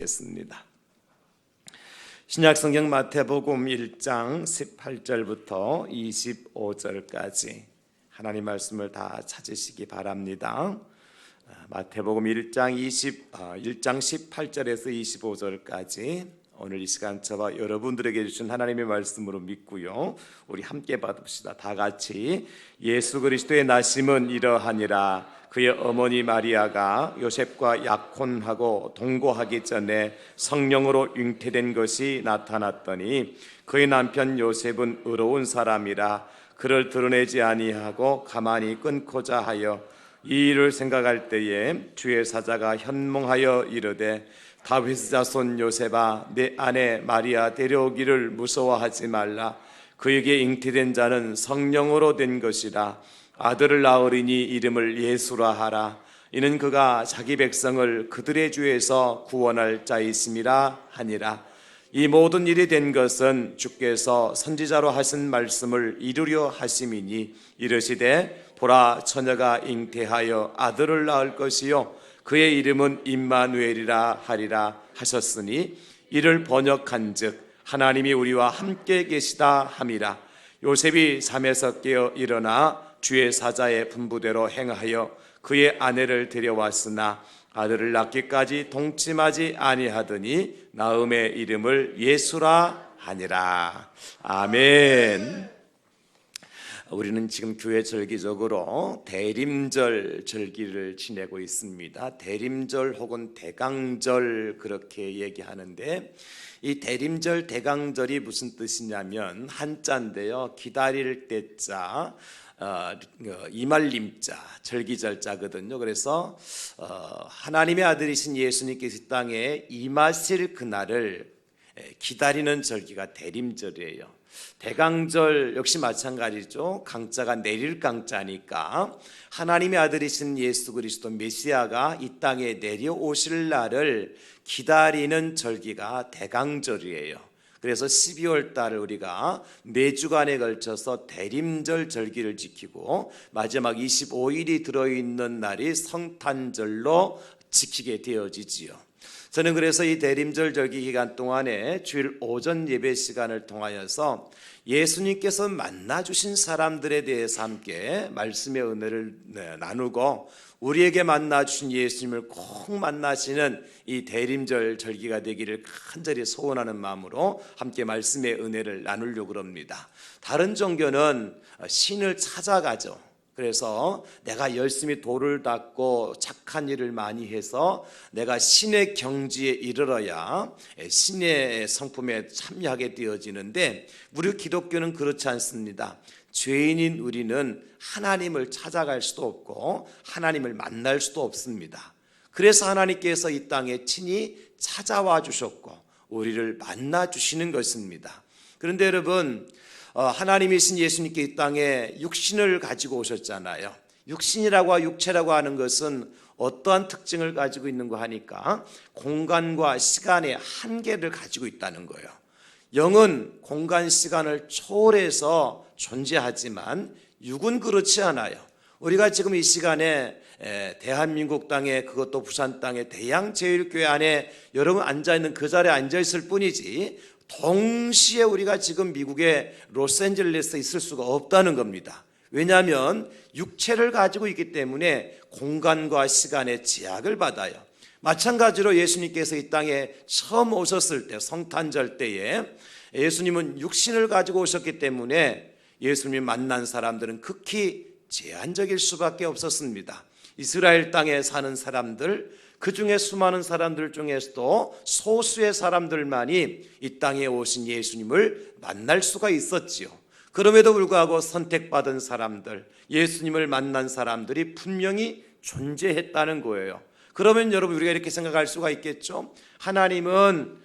겠습니다. 신약성경 마태복음 1장 18절부터 25절까지 하나님 말씀을 다 찾으시기 바랍니다. 마태복음 1장 18절에서 25절까지 오늘 이 시간 저와 여러분들에게 주신 하나님의 말씀으로 믿고요, 우리 함께 받읍시다. 다 같이. 예수 그리스도의 나심은 이러하니라. 그의 어머니 마리아가 요셉과 약혼하고 동거하기 전에 성령으로 잉태된 것이 나타났더니 그의 남편 요셉은 의로운 사람이라 그를 드러내지 아니하고 가만히 끊고자 하여 이 일을 생각할 때에 주의 사자가 현몽하여 이르되 다윗의 자손 요셉아, 내 아내 마리아 데려오기를 무서워하지 말라. 그에게 잉태된 자는 성령으로 된 것이라. 아들을 낳으리니 이름을 예수라 하라. 이는 그가 자기 백성을 그들의 죄에서 구원할 자이심이라 하니라. 이 모든 일이 된 것은 주께서 선지자로 하신 말씀을 이루려 하심이니 이르시되 보라, 처녀가 잉태하여 아들을 낳을 것이요 그의 이름은 임마누엘이라 하리라 하셨으니 이를 번역한즉 하나님이 우리와 함께 계시다 함이라. 요셉이 잠에서 깨어 일어나 주의 사자의 분부대로 행하여 그의 아내를 데려왔으나 아들을 낳기까지 동침하지 아니하더니 나음의 이름을 예수라 하니라. 아멘. 우리는 지금 교회 절기적으로 대림절 절기를 지내고 있습니다. 대림절 혹은 대강절 그렇게 얘기하는데, 이 대림절 대강절이 무슨 뜻이냐면 한자인데요, 기다릴 때자, 이말림자, 절기절자거든요. 그래서 하나님의 아들이신 예수님께서 이 땅에 임하실 그날을 기다리는 절기가 대림절이에요. 대강절 역시 마찬가지죠. 강자가 내릴 강자니까 하나님의 아들이신 예수 그리스도 메시아가 이 땅에 내려오실 날을 기다리는 절기가 대강절이에요. 그래서 12월 달을 우리가 4주간에 걸쳐서 대림절 절기를 지키고 마지막 25일이 들어있는 날이 성탄절로 지키게 되어지지요. 저는 그래서 이 대림절 절기 기간 동안에 주일 오전 예배 시간을 통하여서 예수님께서 만나주신 사람들에 대해서 함께 말씀의 은혜를 나누고 우리에게 만나주신 예수님을 꼭 만나시는 이 대림절 절기가 되기를 간절히 소원하는 마음으로 함께 말씀의 은혜를 나누려고 합니다. 다른 종교는 신을 찾아가죠. 그래서 내가 열심히 도를 닦고 착한 일을 많이 해서 내가 신의 경지에 이르러야 신의 성품에 참여하게 되어지는데, 우리 기독교는 그렇지 않습니다. 죄인인 우리는 하나님을 찾아갈 수도 없고 하나님을 만날 수도 없습니다. 그래서 하나님께서 이 땅에 친히 찾아와 주셨고 우리를 만나 주시는 것입니다. 그런데 여러분, 하나님이신 예수님께 이 땅에 육신을 가지고 오셨잖아요. 육신이라고 육체라고 하는 것은 어떠한 특징을 가지고 있는가 하니까 공간과 시간의 한계를 가지고 있다는 거예요. 영은 공간 시간을 초월해서 존재하지만 육은 그렇지 않아요. 우리가 지금 이 시간에 대한민국 땅에, 그것도 부산 땅에 대양제일교회 안에 여러분 앉아있는 그 자리에 앉아있을 뿐이지 동시에 우리가 지금 미국의 로스앤젤레스에 있을 수가 없다는 겁니다. 왜냐하면 육체를 가지고 있기 때문에 공간과 시간의 제약을 받아요. 마찬가지로 예수님께서 이 땅에 처음 오셨을 때, 성탄절 때에 예수님은 육신을 가지고 오셨기 때문에 예수님 만난 사람들은 극히 제한적일 수밖에 없었습니다. 이스라엘 땅에 사는 사람들, 그 중에 수많은 사람들 중에서도 소수의 사람들만이 이 땅에 오신 예수님을 만날 수가 있었지요. 그럼에도 불구하고 선택받은 사람들, 예수님을 만난 사람들이 분명히 존재했다는 거예요. 그러면 여러분, 우리가 이렇게 생각할 수가 있겠죠. 하나님은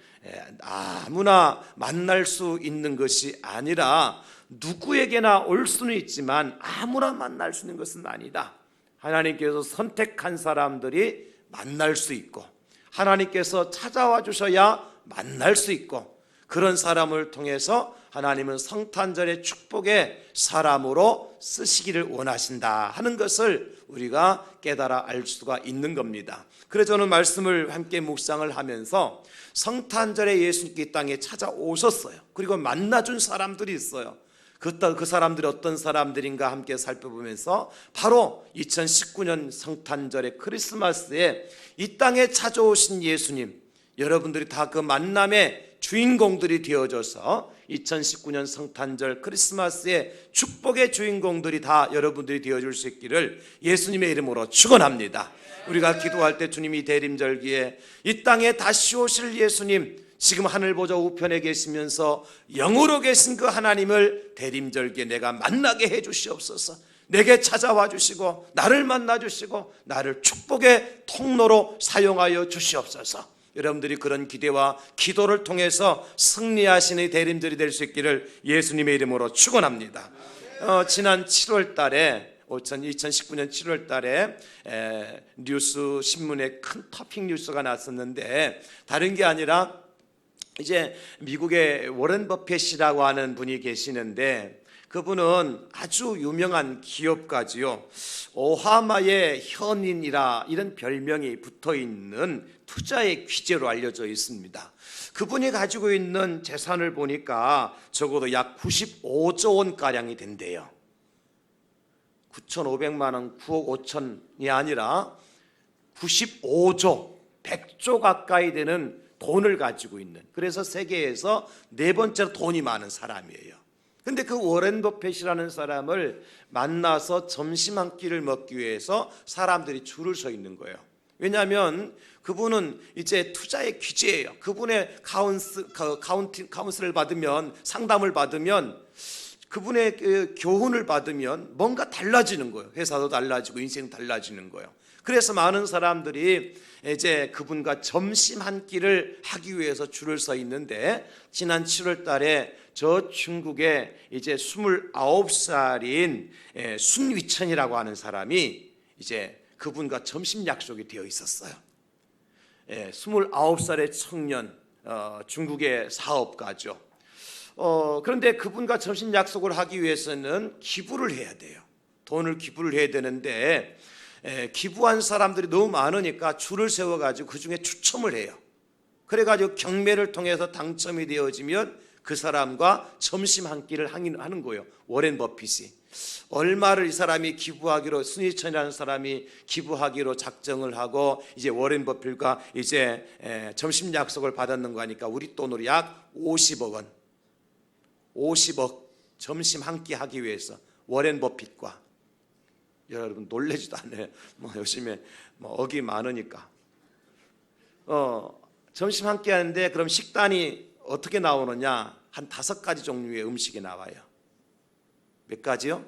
아무나 만날 수 있는 것이 아니라 누구에게나 올 수는 있지만 아무나 만날 수 있는 것은 아니다. 하나님께서 선택한 사람들이 만날 수 있고 하나님께서 찾아와 주셔야 만날 수 있고, 그런 사람을 통해서 하나님은 성탄절의 축복의 사람으로 쓰시기를 원하신다 하는 것을 우리가 깨달아 알 수가 있는 겁니다. 그래서 저는 말씀을 함께 묵상을 하면서 성탄절에 예수님께 이 땅에 찾아오셨어요. 그리고 만나준 사람들이 있어요. 그 사람들이 어떤 사람들인가 함께 살펴보면서 바로 2019년 성탄절의 크리스마스에 이 땅에 찾아오신 예수님, 여러분들이 다 그 만남의 주인공들이 되어줘서 2019년 성탄절 크리스마스의 축복의 주인공들이 다 여러분들이 되어줄 수 있기를 예수님의 이름으로 축원합니다. 우리가 기도할 때 주님이 대림절기에 이 땅에 다시 오실 예수님, 지금 하늘 보좌 우편에 계시면서 영으로 계신 그 하나님을 대림절기에 내가 만나게 해 주시옵소서. 내게 찾아와 주시고 나를 만나 주시고 나를 축복의 통로로 사용하여 주시옵소서. 여러분들이 그런 기대와 기도를 통해서 승리하시는 대림절이 될 수 있기를 예수님의 이름으로 축원합니다. 지난 7월 달에 2019년 7월 달에 뉴스 신문에 큰 토픽 뉴스가 났었는데, 다른 게 아니라 이제 미국의 워런 버핏이라고 하는 분이 계시는데, 그분은 아주 유명한 기업가지요. 오하마의 현인이라 이런 별명이 붙어있는 투자의 귀재로 알려져 있습니다. 그분이 가지고 있는 재산을 보니까 적어도 약 95조 원가량이 된대요. 9,500만 원, 9억 5천이 아니라 95조, 100조 가까이 되는 돈을 가지고 있는, 그래서 세계에서 네 번째로 돈이 많은 사람이에요. 근데 그 워렌 버핏이라는 사람을 만나서 점심 한 끼를 먹기 위해서 사람들이 줄을 서 있는 거예요. 왜냐하면 그분은 이제 투자의 귀재예요. 그분의 카운슬을 받으면, 상담을 받으면, 그분의 그 교훈을 받으면 뭔가 달라지는 거예요. 회사도 달라지고 인생 달라지는 거예요. 그래서 많은 사람들이 이제 그분과 점심 한 끼를 하기 위해서 줄을 서 있는데, 지난 7월 달에 저 중국의 이제 29살인 순위천이라고 하는 사람이 이제 그분과 점심 약속이 되어 있었어요. 29살의 청년, 중국의 사업가죠. 그런데 그분과 점심 약속을 하기 위해서는 기부를 해야 돼요. 돈을 기부를 해야 되는데, 기부한 사람들이 너무 많으니까 줄을 세워가지고 그 중에 추첨을 해요. 그래가지고 경매를 통해서 당첨이 되어지면 그 사람과 점심 한 끼를 하는 거예요. 워렌 버핏이 얼마를 이 사람이 기부하기로, 순위천이라는 사람이 기부하기로 작정을 하고 이제 워렌 버핏과 이제 점심 약속을 받았는 거니까 우리 돈으로 약 50억 원, 50억 점심 한 끼 하기 위해서 워렌 버핏과, 여러분 놀래지도 않아요. 요즘에 억이 많으니까 점심 한 끼 하는데, 그럼 식단이 어떻게 나오느냐? 한 5가지 종류의 음식이 나와요. 몇 가지요?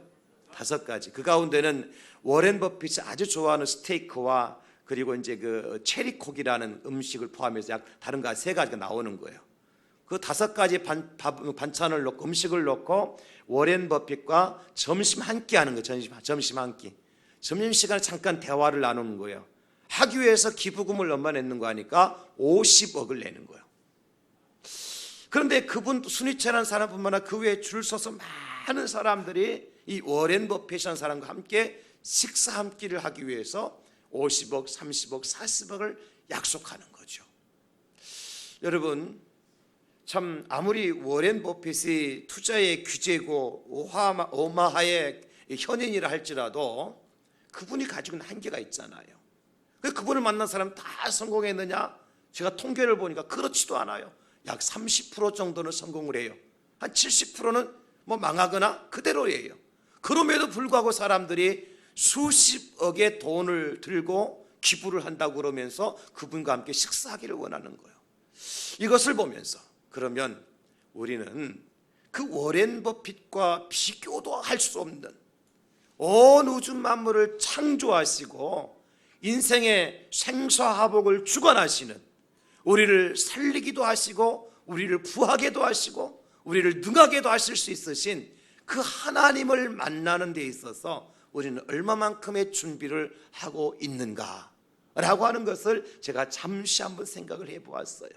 5가지. 그 가운데는 워렌 버핏이 아주 좋아하는 스테이크와 그리고 이제 그 체리콕이라는 음식을 포함해서 약 다른 거 3가지가 나오는 거예요. 그 5가지 반찬을 넣고, 음식을 넣고 워렌 버핏과 점심 한 끼 하는 거예요. 점심 한 끼. 점심시간에 잠깐 대화를 나누는 거예요. 하기 위해서 기부금을 얼마 냈는 거 하니까 50억을 내는 거예요. 그런데 그분 순위천이라는 사람뿐만 아니라 그 외에 줄 서서 많은 사람들이 이 워렌 버핏이라는 사람과 함께 식사 한 끼를 하기 위해서 50억, 30억, 40억을 약속하는 거죠. 여러분, 참 아무리 워렌 버핏이 투자의 귀재고 오마하의 현인이라 할지라도 그분이 가지고 있는 한계가 있잖아요. 그분을 만난 사람 다 성공했느냐? 제가 통계를 보니까 그렇지도 않아요. 약 30% 정도는 성공을 해요. 한 70%는 망하거나 그대로예요. 그럼에도 불구하고 사람들이 수십억의 돈을 들고 기부를 한다고 그러면서 그분과 함께 식사하기를 원하는 거예요. 이것을 보면서 그러면 우리는 그 워렌 버핏과 비교도 할 수 없는, 온 우주 만물을 창조하시고 인생의 생사화복을 주관하시는, 우리를 살리기도 하시고 우리를 부하게도 하시고 우리를 능하게도 하실 수 있으신 그 하나님을 만나는 데 있어서 우리는 얼마만큼의 준비를 하고 있는가 라고 하는 것을 제가 잠시 한번 생각을 해보았어요.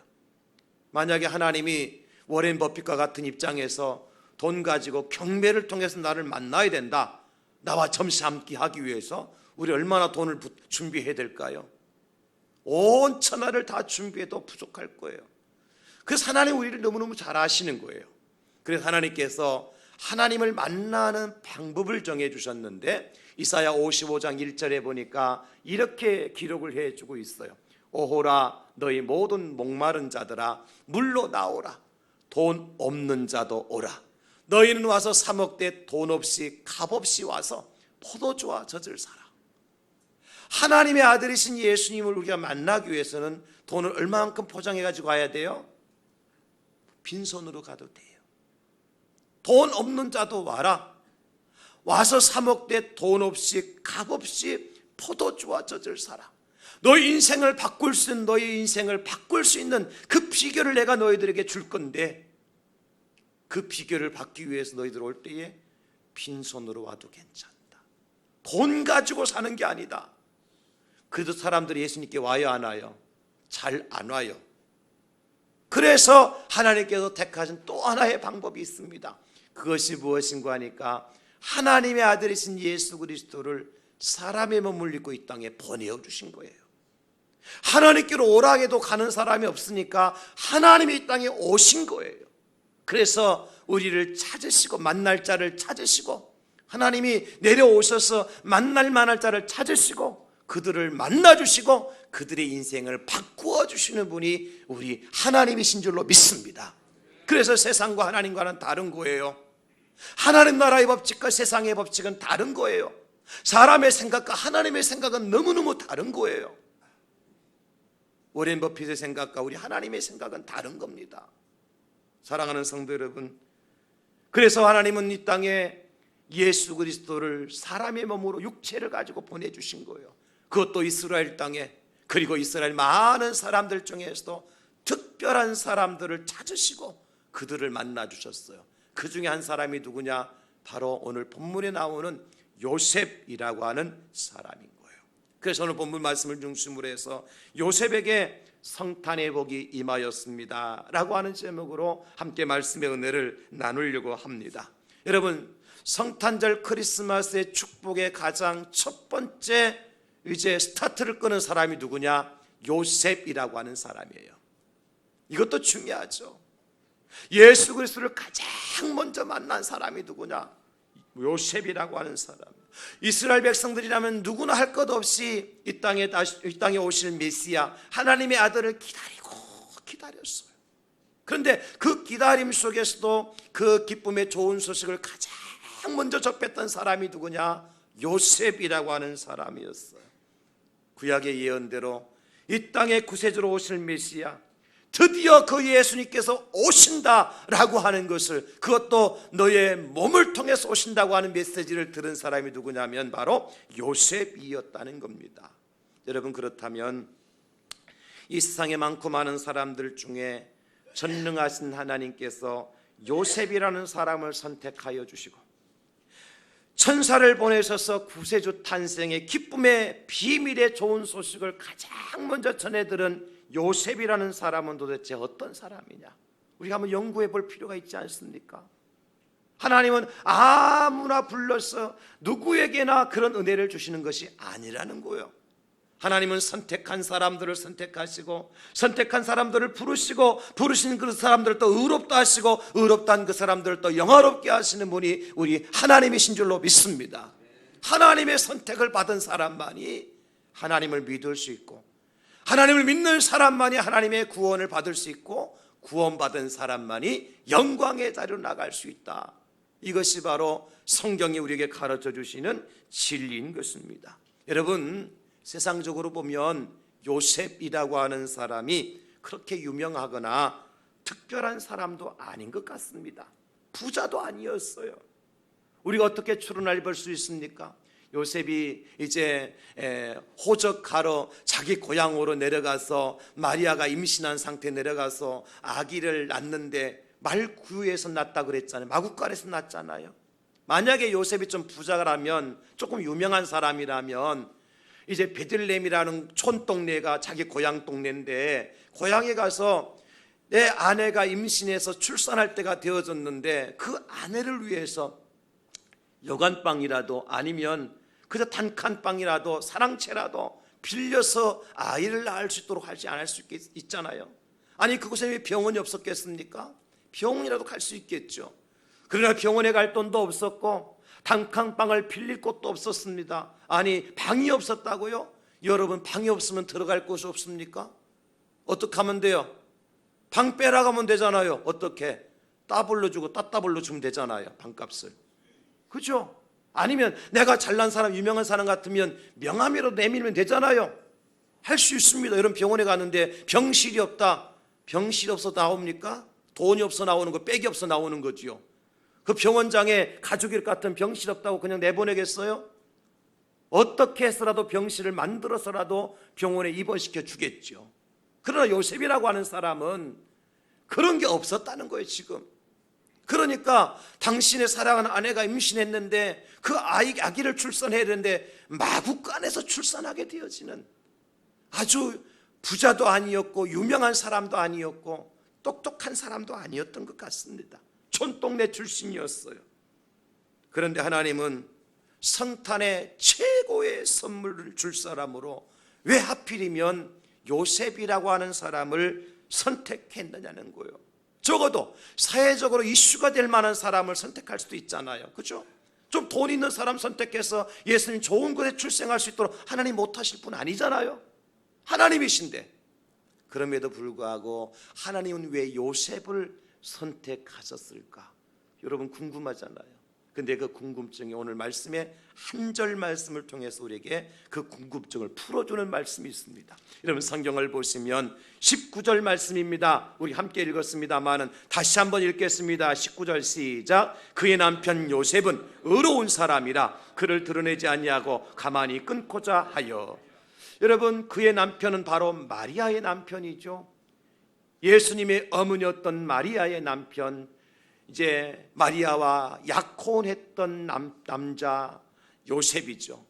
만약에 하나님이 워렌 버핏과 같은 입장에서 돈 가지고 경매를 통해서 나를 만나야 된다, 나와 점심 한 끼 하기 위해서 우리 얼마나 돈을 준비해야 될까요? 온 천하를 다 준비해도 부족할 거예요. 그래서 하나님 우리를 너무너무 잘 아시는 거예요. 그래서 하나님께서 하나님을 만나는 방법을 정해주셨는데 이사야 55장 1절에 보니까 이렇게 기록을 해주고 있어요. 오호라 너희 모든 목마른 자들아 물로 나오라. 돈 없는 자도 오라. 너희는 와서 사 먹되 돈 없이 값 없이 와서 포도주와 젖을 사라. 하나님의 아들이신 예수님을 우리가 만나기 위해서는 돈을 얼마만큼 포장해 가지고 가야 돼요? 빈손으로 가도 돼요. 돈 없는 자도 와라. 와서 사 먹되 돈 없이 값 없이 포도주와 젖을 사라. 너희 인생을 바꿀 수 있는, 너희 인생을 바꿀 수 있는 그 비결을 내가 너희들에게 줄 건데 그 비결을 받기 위해서 너희들 올 때에 빈손으로 와도 괜찮다. 돈 가지고 사는 게 아니다. 그래도 사람들이 예수님께 와요 안 와요? 잘 안 와요. 그래서 하나님께서 택하신 또 하나의 방법이 있습니다. 그것이 무엇인가 하니까 하나님의 아들이신 예수 그리스도를 사람의 몸을 입고 이 땅에 보내어 주신 거예요. 하나님께로 오라 해도 가는 사람이 없으니까 하나님이 이 땅에 오신 거예요. 그래서 우리를 찾으시고 만날 자를 찾으시고 하나님이 내려오셔서 만날 만할 자를 찾으시고 그들을 만나주시고 그들의 인생을 바꾸어 주시는 분이 우리 하나님이신 줄로 믿습니다. 그래서 세상과 하나님과는 다른 거예요. 하나님 나라의 법칙과 세상의 법칙은 다른 거예요. 사람의 생각과 하나님의 생각은 너무너무 다른 거예요. 워렌 버핏의 생각과 우리 하나님의 생각은 다른 겁니다. 사랑하는 성도 여러분, 그래서 하나님은 이 땅에 예수 그리스도를 사람의 몸으로 육체를 가지고 보내주신 거예요. 그것도 이스라엘 땅에, 그리고 이스라엘 많은 사람들 중에서도 특별한 사람들을 찾으시고 그들을 만나 주셨어요. 그 중에 한 사람이 누구냐? 바로 오늘 본문에 나오는 요셉이라고 하는 사람인 거예요. 그래서 오늘 본문 말씀을 중심으로 해서 요셉에게 성탄의 복이 임하였습니다 라고 하는 제목으로 함께 말씀의 은혜를 나누려고 합니다. 여러분, 성탄절 크리스마스의 축복의 가장 첫 번째 이제 스타트를 끄는 사람이 누구냐? 요셉이라고 하는 사람이에요. 이것도 중요하죠. 예수 그리스도를 가장 먼저 만난 사람이 누구냐? 요셉이라고 하는 사람. 이스라엘 백성들이라면 누구나 할 것 없이 이 땅에 오실 메시아 하나님의 아들을 기다렸어요. 그런데 그 기다림 속에서도 그 기쁨의 좋은 소식을 가장 먼저 접했던 사람이 누구냐? 요셉이라고 하는 사람이었어요. 구약의 예언대로 이 땅에 구세주로 오실 메시아, 드디어 그 예수님께서 오신다라고 하는 것을, 그것도 너의 몸을 통해서 오신다고 하는 메시지를 들은 사람이 누구냐면 바로 요셉이었다는 겁니다. 여러분, 그렇다면 이 세상에 많고 많은 사람들 중에 전능하신 하나님께서 요셉이라는 사람을 선택하여 주시고 천사를 보내셔서 구세주 탄생의 기쁨의 비밀의 좋은 소식을 가장 먼저 전해들은 요셉이라는 사람은 도대체 어떤 사람이냐? 우리가 한번 연구해 볼 필요가 있지 않습니까? 하나님은 아무나 불러서 누구에게나 그런 은혜를 주시는 것이 아니라는 거예요. 하나님은 선택한 사람들을 선택하시고 선택한 사람들을 부르시고 부르신 그 사람들을 또 의롭다 하시고 의롭다한 그 사람들을 또 영화롭게 하시는 분이 우리 하나님이신 줄로 믿습니다. 하나님의 선택을 받은 사람만이 하나님을 믿을 수 있고 하나님을 믿는 사람만이 하나님의 구원을 받을 수 있고 구원받은 사람만이 영광의 자리로 나갈 수 있다. 이것이 바로 성경이 우리에게 가르쳐 주시는 진리인 것입니다. 여러분, 세상적으로 보면 요셉이라고 하는 사람이 그렇게 유명하거나 특별한 사람도 아닌 것 같습니다. 부자도 아니었어요. 우리가 어떻게 추론을 볼 수 있습니까? 요셉이 이제 호적하러 자기 고향으로 내려가서 마리아가 임신한 상태에 내려가서 아기를 낳는데 말구유에서 낳았다 그랬잖아요. 마구간에서 낳았잖아요. 만약에 요셉이 좀 부자라면, 조금 유명한 사람이라면 이제 베들레헴이라는 촌동네가 자기 고향 동네인데 고향에 가서 내 아내가 임신해서 출산할 때가 되어졌는데 그 아내를 위해서 여간빵이라도 아니면 그저 단칸빵이라도 사랑채라도 빌려서 아이를 낳을 수 있도록 하지 않을 수 있잖아요. 아니 그곳에 왜 병원이 없었겠습니까? 병원이라도 갈 수 있겠죠. 그러나 병원에 갈 돈도 없었고 단칸방을 빌릴 곳도 없었습니다. 아니 방이 없었다고요? 여러분 방이 없으면 들어갈 곳이 없습니까? 어떻게 하면 돼요? 방 빼라고 하면 되잖아요. 어떻게? 따블로 주고 따따블로 주면 되잖아요. 방값을. 그죠? 아니면 내가 잘난 사람 유명한 사람 같으면 명함이라도 내밀면 되잖아요. 할 수 있습니다. 여러분 병원에 갔는데 병실이 없다. 병실이 없어 나옵니까? 돈이 없어 나오는 거, 백이 없어 나오는 거지요. 그 병원장에 가족일 같은 병실 없다고 그냥 내보내겠어요? 어떻게 해서라도 병실을 만들어서라도 병원에 입원시켜 주겠죠. 그러나 요셉이라고 하는 사람은 그런 게 없었다는 거예요 지금. 그러니까 당신의 사랑하는 아내가 임신했는데 그 아기를 출산해야 되는데 마구간에서 출산하게 되어지는, 아주 부자도 아니었고 유명한 사람도 아니었고 똑똑한 사람도 아니었던 것 같습니다. 촌동네 출신이었어요. 그런데 하나님은 성탄의 최고의 선물을 줄 사람으로 왜 하필이면 요셉이라고 하는 사람을 선택했느냐는 거예요. 적어도 사회적으로 이슈가 될 만한 사람을 선택할 수도 있잖아요. 그렇죠? 좀 돈 있는 사람 선택해서 예수님 좋은 곳에 출생할 수 있도록 하나님 못하실 분 아니잖아요. 하나님이신데. 그럼에도 불구하고 하나님은 왜 요셉을 선택하셨을까? 여러분 궁금하잖아요. 근데 그 궁금증이 오늘 말씀의 한 절 말씀을 통해서 우리에게 그 궁금증을 풀어주는 말씀이 있습니다. 여러분 성경을 보시면 19절 말씀입니다. 우리 함께 읽었습니다마는 다시 한번 읽겠습니다. 19절 시작. 그의 남편 요셉은 의로운 사람이라 그를 드러내지 아니하고 가만히 끊고자 하여. 여러분 그의 남편은 바로 마리아의 남편이죠. 예수님의 어머니였던 마리아의 남편, 이제 마리아와 약혼했던 남자 요셉이죠.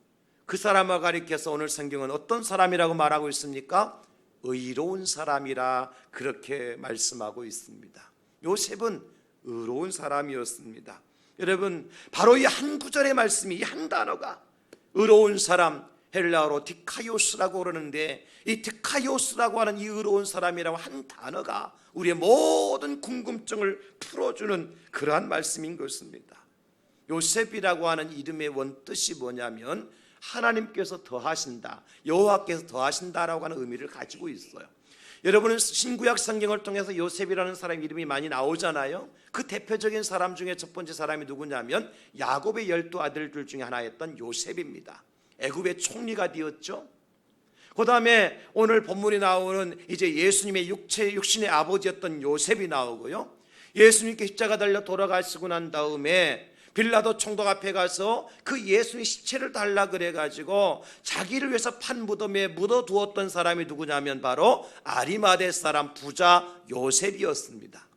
그 사람을 가리켜서 오늘 성경은 어떤 사람이라고 말하고 있습니까? 의로운 사람이라 그렇게 말씀하고 있습니다. 요셉은 의로운 사람이었습니다. 여러분 바로 이 한 구절의 말씀이, 이 한 단어가 의로운 사람, 헬라어로 디카이오스라고 그러는데 이 디카이오스라고 하는 이 의로운 사람이라고 한 단어가 우리의 모든 궁금증을 풀어주는 그러한 말씀인 것입니다. 요셉이라고 하는 이름의 원뜻이 뭐냐면 하나님께서 더하신다, 여호와께서 더하신다라고 하는 의미를 가지고 있어요. 여러분은 신구약 성경을 통해서 요셉이라는 사람 이름이 많이 나오잖아요. 그 대표적인 사람 중에 첫 번째 사람이 누구냐면 야곱의 12아들들 중에 하나였던 요셉입니다. 애굽의 총리가 되었죠. 그 다음에 오늘 본문이 나오는 이제 예수님의 육신의 아버지였던 요셉이 나오고요. 예수님께 십자가 달려 돌아가시고 난 다음에 빌라도 총독 앞에 가서 그 예수님 시체를 달라 그래가지고 자기를 위해서 판 무덤에 묻어두었던 사람이 누구냐면 바로 아리마대 사람 부자 요셉이었습니다.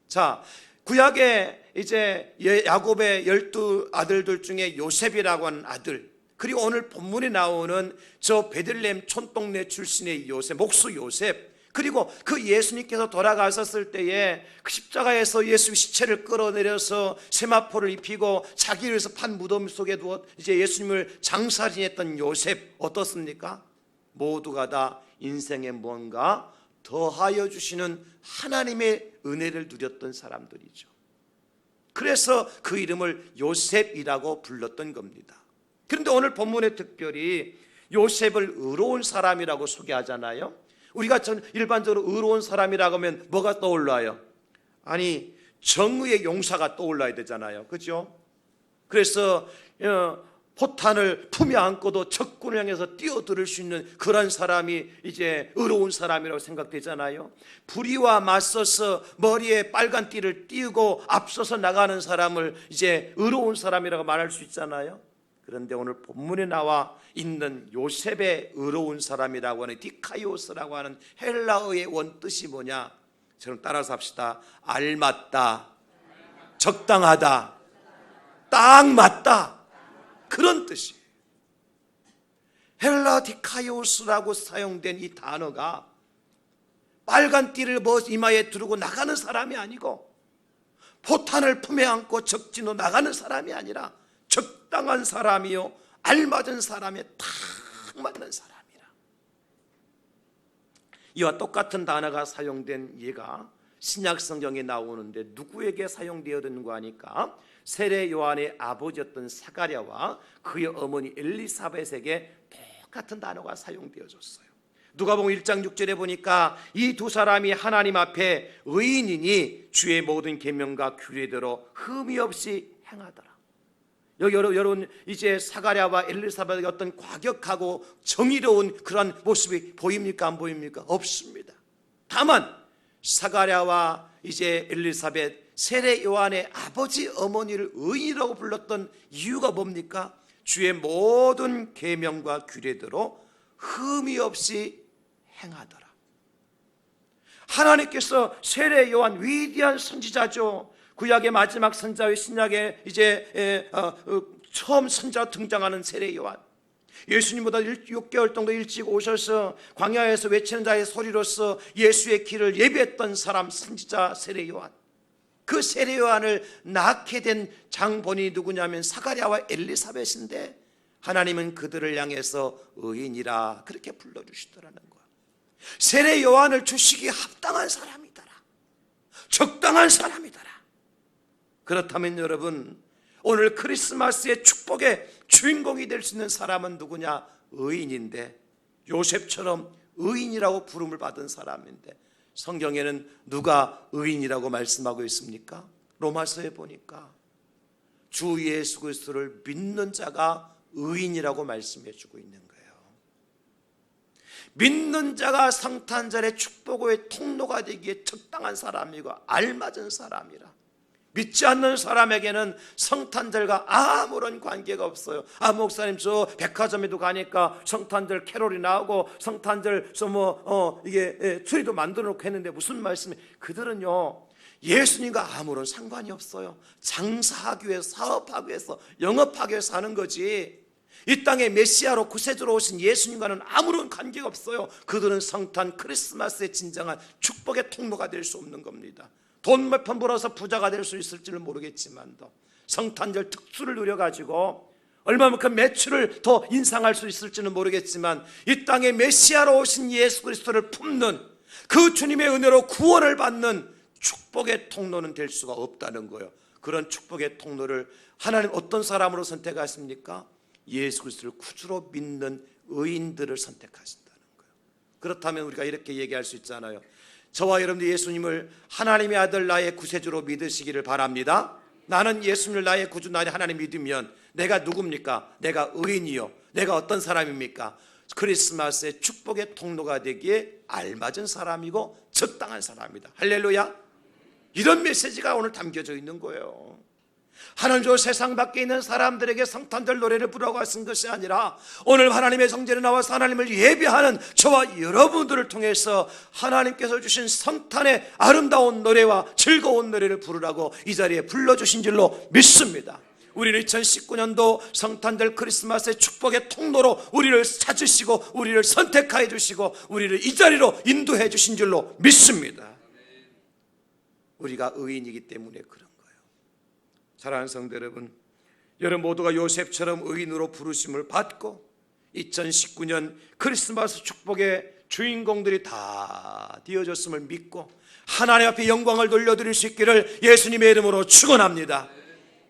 자, 구약에 이제 야곱의 12아들들 중에 요셉이라고 하는 아들, 그리고 오늘 본문에 나오는 저 베들레헴 촌동네 출신의 요셉, 목수 요셉, 그리고 그 예수님께서 돌아가셨을 때에 그 십자가에서 예수 시체를 끌어내려서 세마포를 입히고 자기를 위해서 판 무덤 속에 두어 이제 예수님을 장사지냈던 요셉 어떻습니까? 모두가 다 인생에 뭔가 더하여 주시는 하나님의 은혜를 누렸던 사람들이죠. 그래서 그 이름을 요셉이라고 불렀던 겁니다. 그런데 오늘 본문에 특별히 요셉을 의로운 사람이라고 소개하잖아요. 우리가 일반적으로 의로운 사람이라고 하면 뭐가 떠올라요? 아니 정의의 용사가 떠올라야 되잖아요. 그렇죠? 그래서 포탄을 품에 안고도 적군을 향해서 뛰어들을 수 있는 그런 사람이 이제 의로운 사람이라고 생각되잖아요. 불의와 맞서서 머리에 빨간 띠를 띄우고 앞서서 나가는 사람을 이제 의로운 사람이라고 말할 수 있잖아요. 그런데 오늘 본문에 나와 있는 요셉의 의로운 사람이라고 하는 디카이오스라고 하는 헬라어의 원뜻이 뭐냐? 저는 따라서 합시다. 알맞다, 적당하다, 딱 맞다, 그런 뜻이에요. 헬라 디카이오스라고 사용된 이 단어가 빨간 띠를 이마에 두르고 나가는 사람이 아니고 포탄을 품에 안고 적진으로 나가는 사람이 아니라 적당한 사람이요 알맞은 사람에 딱 맞는 사람이라. 이와 똑같은 단어가 사용된 예가 신약 성경에 나오는데 누구에게 사용되었는가 하니까 세례 요한의 아버지였던 사가랴와 그의 어머니 엘리사벳에게 똑같은 단어가 사용되어졌어요. 누가복음 1장 6절에 보니까 이 두 사람이 하나님 앞에 의인이니 주의 모든 계명과 규례대로 흠이 없이 행하더라. 여기 여러분 이제 사가랴와 엘리사벳의 어떤 과격하고 정의로운 그런 모습이 보입니까? 안 보입니까? 없습니다. 다만 사가랴와 이제 엘리사벳 세례 요한의 아버지 어머니를 의인이라고 불렀던 이유가 뭡니까? 주의 모든 계명과 규례대로 흠이 없이 행하더라. 하나님께서 세례 요한 위대한 선지자죠. 구약의 마지막 선자의 신약의 이제 처음 선자 등장하는 세례 요한. 예수님보다 6개월 정도 일찍 오셔서 광야에서 외치는 자의 소리로서 예수의 길을 예비했던 사람 선지자 세례 요한. 그 세례 요한을 낳게 된 장본인이 누구냐면 사가랴와 엘리사벳인데 하나님은 그들을 향해서 의인이라 그렇게 불러주시더라는 거야. 세례 요한을 주시기에 합당한 사람이더라. 적당한 사람이더라. 그렇다면 여러분 오늘 크리스마스의 축복의 주인공이 될 수 있는 사람은 누구냐? 의인인데 요셉처럼 의인이라고 부름을 받은 사람인데 성경에는 누가 의인이라고 말씀하고 있습니까? 로마서에 보니까 주 예수 그리스도를 믿는 자가 의인이라고 말씀해 주고 있는 거예요. 믿는 자가 성탄절의 축복의 통로가 되기에 적당한 사람이고 알맞은 사람이라. 믿지 않는 사람에게는 성탄절과 아무런 관계가 없어요. 목사님 저 백화점에도 가니까 성탄절 캐롤이 나오고 성탄절 이게 트리도 만들어 놓고 했는데 무슨 말씀이? 그들은요 예수님과 아무런 상관이 없어요. 장사하기 위해서, 사업하기 위해서, 영업하기 위해서 하는 거지 이 땅에 메시아로 구세주로 오신 예수님과는 아무런 관계가 없어요. 그들은 성탄 크리스마스의 진정한 축복의 통로가 될 수 없는 겁니다. 돈 몇 푼 벌어서 부자가 될 수 있을지는 모르겠지만도 성탄절 특수를 누려가지고 얼마만큼 매출을 더 인상할 수 있을지는 모르겠지만 이 땅에 메시아로 오신 예수 그리스도를 품는 그 주님의 은혜로 구원을 받는 축복의 통로는 될 수가 없다는 거예요. 그런 축복의 통로를 하나님 어떤 사람으로 선택하십니까? 예수 그리스도를 구주로 믿는 의인들을 선택하신다는 거예요. 그렇다면 우리가 이렇게 얘기할 수 있잖아요. 저와 여러분들 예수님을 하나님의 아들 나의 구세주로 믿으시기를 바랍니다. 나는 예수님을 나의 구주 나의 하나님 믿으면 내가 누굽니까? 내가 의인이요. 내가 어떤 사람입니까? 크리스마스의 축복의 통로가 되기에 알맞은 사람이고 적당한 사람이다. 할렐루야. 이런 메시지가 오늘 담겨져 있는 거예요. 하나님 저 세상 밖에 있는 사람들에게 성탄절 노래를 부르라고 하신 것이 아니라 오늘 하나님의 성전에 나와서 하나님을 예배하는 저와 여러분들을 통해서 하나님께서 주신 성탄의 아름다운 노래와 즐거운 노래를 부르라고 이 자리에 불러주신 줄로 믿습니다. 우리는 2019년도 성탄절 크리스마스의 축복의 통로로 우리를 찾으시고 우리를 선택하여 주시고 우리를 이 자리로 인도해 주신 줄로 믿습니다. 우리가 의인이기 때문에 그런 거예요. 사랑하는 성도 여러분, 여러분 모두가 요셉처럼 의인으로 부르심을 받고 2019년 크리스마스 축복의 주인공들이 다 되어졌음을 믿고 하나님 앞에 영광을 돌려드릴 수 있기를 예수님의 이름으로 축원합니다.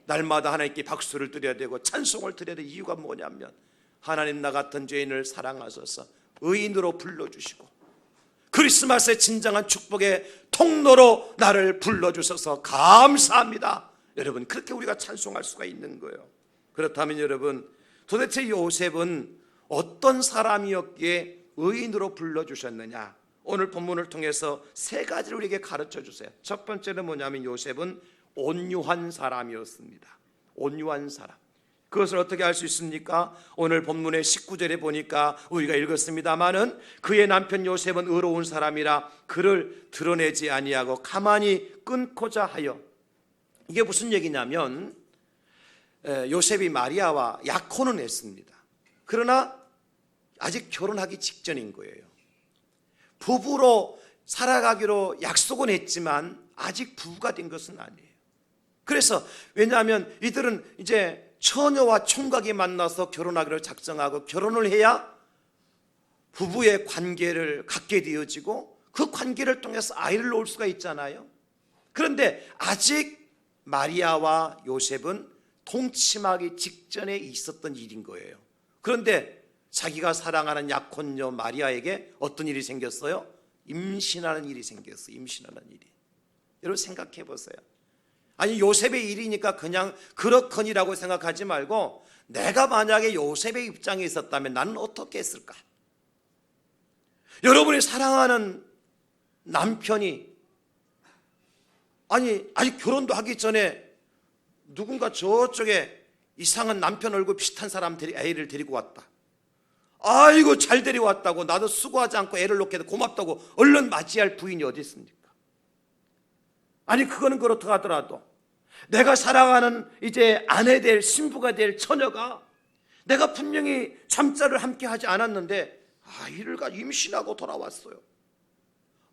날마다 하나님께 박수를 드려야 되고 찬송을 드려야 될 이유가 뭐냐면 하나님 나 같은 죄인을 사랑하셔서 의인으로 불러주시고 크리스마스의 진정한 축복의 통로로 나를 불러주셔서 감사합니다. 여러분 그렇게 우리가 찬송할 수가 있는 거예요. 그렇다면 여러분 도대체 요셉은 어떤 사람이었기에 의인으로 불러주셨느냐? 오늘 본문을 통해서 세 가지를 우리에게 가르쳐 주세요. 첫 번째는 뭐냐면 요셉은 온유한 사람이었습니다. 온유한 사람. 그것을 어떻게 알 수 있습니까? 오늘 본문의 19절에 보니까 우리가 읽었습니다마는 그의 남편 요셉은 의로운 사람이라 그를 드러내지 아니하고 가만히 끊고자 하여. 이게 무슨 얘기냐면 요셉이 마리아와 약혼은 했습니다. 그러나 아직 결혼하기 직전인 거예요. 부부로 살아가기로 약속은 했지만 아직 부부가 된 것은 아니에요. 그래서 왜냐하면 이들은 이제 처녀와 총각이 만나서 결혼하기로 작정하고 결혼을 해야 부부의 관계를 갖게 되어지고 그 관계를 통해서 아이를 낳을 수가 있잖아요. 그런데 아직 마리아와 요셉은 동침하기 직전에 있었던 일인 거예요. 그런데 자기가 사랑하는 약혼녀 마리아에게 어떤 일이 생겼어요? 임신하는 일이 생겼어요. 임신하는 일이. 여러분 생각해 보세요. 아니 요셉의 일이니까 그냥 그렇거니라고 생각하지 말고 내가 만약에 요셉의 입장에 있었다면 나는 어떻게 했을까? 여러분이 사랑하는 남편이 아직 결혼도 하기 전에 누군가 저쪽에 이상한 남편 얼굴 비슷한 사람 애를 데리고 왔다. 아이고 잘 데려왔다고 나도 수고하지 않고 애를 놓게 해서 고맙다고 얼른 맞이할 부인이 어디 있습니까? 아니 그거는 그렇다 하더라도 내가 사랑하는 이제 아내 될 신부가 될 처녀가 내가 분명히 잠자를 함께 하지 않았는데 아이를 임신하고 돌아왔어요.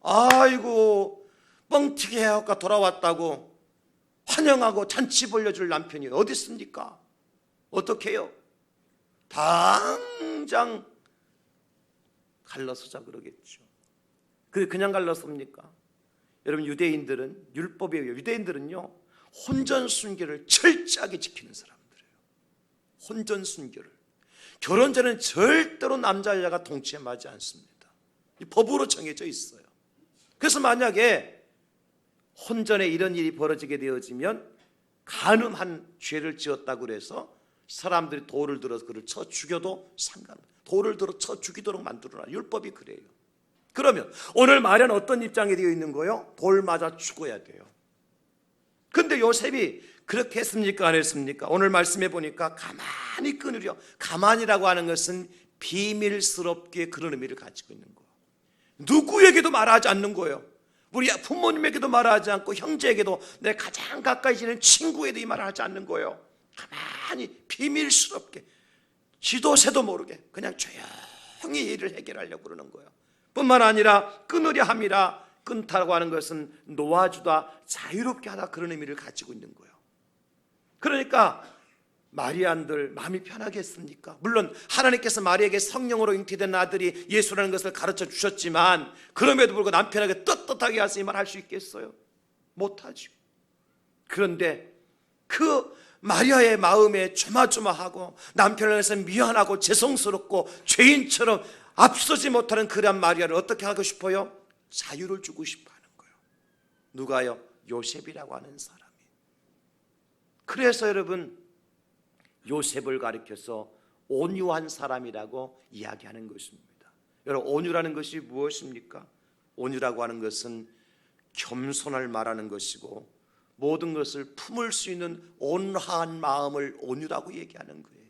아이고 뻥튀기 해갖고 돌아왔다고 환영하고 잔치 벌려줄 남편이 어디 있습니까? 어떻게 해요? 당장 갈라서자 그러겠죠. 그냥 갈랐습니까? 여러분 유대인들은 율법이에요. 유대인들은요 혼전순결을 철저하게 지키는 사람들이에요. 혼전순결을. 결혼 전에는 절대로 남자 여자가 동침하지 않습니다. 법으로 정해져 있어요. 그래서 만약에 혼전에 이런 일이 벌어지게 되어지면 간음한 죄를 지었다고 그래서 사람들이 돌을 들어서 그를 쳐 죽여도 상관없어요. 돌을 들어 쳐 죽이도록 만들어놔. 율법이 그래요. 그러면 오늘 마리아는 어떤 입장에 되어 있는 거예요? 돌 맞아 죽어야 돼요. 근데 요셉이 그렇게 했습니까? 안 했습니까? 오늘 말씀해 보니까 가만히 끊으려. 가만히라고 하는 것은 비밀스럽게 그런 의미를 가지고 있는 거예요. 누구에게도 말하지 않는 거예요. 우리 부모님에게도 말하지 않고 형제에게도 내 가장 가까이 지는 친구에도 이 말을 하지 않는 거예요. 가만히 비밀스럽게 지도 새도 모르게 그냥 조용히 일을 해결하려고 그러는 거예요. 뿐만 아니라 끊으려 함이라 끊다고 하는 것은 놓아주다 자유롭게 하다 그런 의미를 가지고 있는 거예요. 그러니까 마리아들 마음이 편하겠습니까? 물론 하나님께서 마리아에게 성령으로 잉태된 아들이 예수라는 것을 가르쳐 주셨지만 그럼에도 불구하고 남편에게 떳떳하게 하서 이 말 할 수 있겠어요? 못하죠. 그런데 그 마리아의 마음에 조마조마하고 남편을 위해서 미안하고 죄송스럽고 죄인처럼 앞서지 못하는 그런 마리아를 어떻게 하고 싶어요? 자유를 주고 싶어 하는 거예요. 누가요? 요셉이라고 하는 사람이. 그래서 여러분 요셉을 가리켜서 온유한 사람이라고 이야기하는 것입니다. 여러분 온유라는 것이 무엇입니까? 온유라고 하는 것은 겸손을 말하는 것이고 모든 것을 품을 수 있는 온화한 마음을 온유라고 얘기하는 거예요.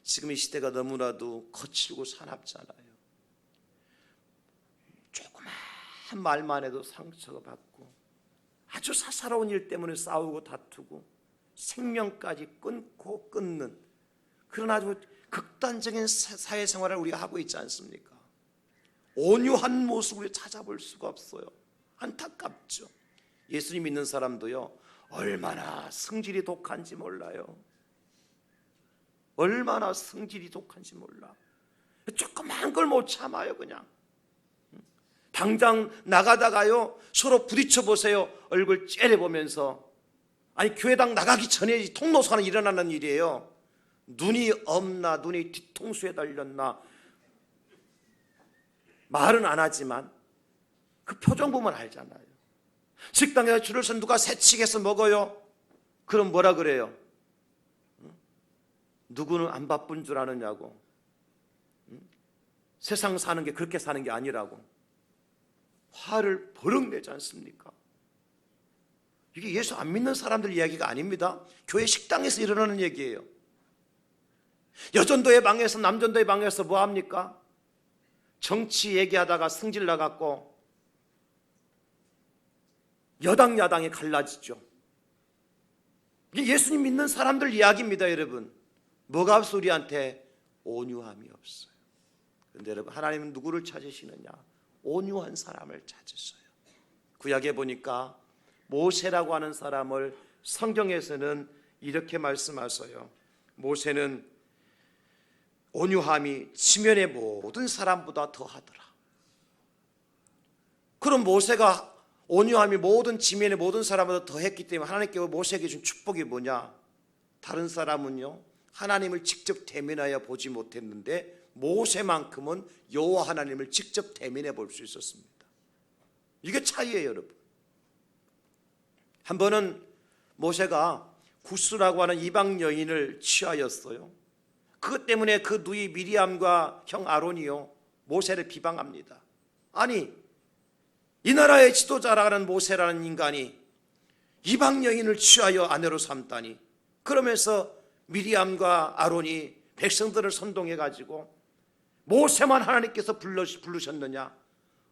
지금 이 시대가 너무나도 거칠고 사납잖아요. 조그만 말만 해도 상처가 받고 아주 사사로운 일 때문에 싸우고 다투고 생명까지 끊고 끊는 그런 아주 극단적인 사회생활을 우리가 하고 있지 않습니까? 온유한 모습을 찾아볼 수가 없어요. 안타깝죠. 예수님 믿는 사람도요 얼마나 성질이 독한지 몰라요. 얼마나 성질이 독한지 몰라. 조그만 걸 못 참아요. 그냥 당장 나가다가요 서로 부딪혀 보세요. 얼굴 째려보면서. 아니 교회당 나가기 전에 통로서 하나 일어나는 일이에요. 눈이 없나 눈이 뒤통수에 달렸나 말은 안 하지만 그 표정 보면 알잖아요. 식당에서 줄을 서 누가 새치게서 먹어요. 그럼 뭐라 그래요? 누구는 안 바쁜 줄 아느냐고. 세상 사는 게 그렇게 사는 게 아니라고 화를 버럭 내지 않습니까? 이게 예수 안 믿는 사람들 이야기가 아닙니다. 교회 식당에서 일어나는 얘기예요. 여전도의 방에서 남전도의 방에서 뭐합니까? 정치 얘기하다가 승질 나갖고 여당 야당이 갈라지죠. 이게 예수님 믿는 사람들 이야기입니다. 여러분 뭐가 없어? 우리한테 온유함이 없어요. 그런데 여러분 하나님은 누구를 찾으시느냐? 온유한 사람을 찾으셔요. 구약에 보니까 모세라고 하는 사람을 성경에서는 이렇게 말씀하셔요. 모세는 온유함이 지면의 모든 사람보다 더하더라. 그럼 모세가 온유함이 모든 지면의 모든 사람보다 더했기 때문에 하나님께 모세에게 준 축복이 뭐냐? 다른 사람은요 하나님을 직접 대면하여 보지 못했는데 모세만큼은 여호와 하나님을 직접 대면해 볼 수 있었습니다. 이게 차이예요, 여러분. 한 번은 모세가 구스라고 하는 이방 여인을 취하였어요. 그것 때문에 그 누이 미리암과 형 아론이요 모세를 비방합니다. 아니, 이 나라의 지도자라는 모세라는 인간이 이방 여인을 취하여 아내로 삼다니. 그러면서 미리암과 아론이 백성들을 선동해 가지고 모세만 하나님께서 부르셨느냐?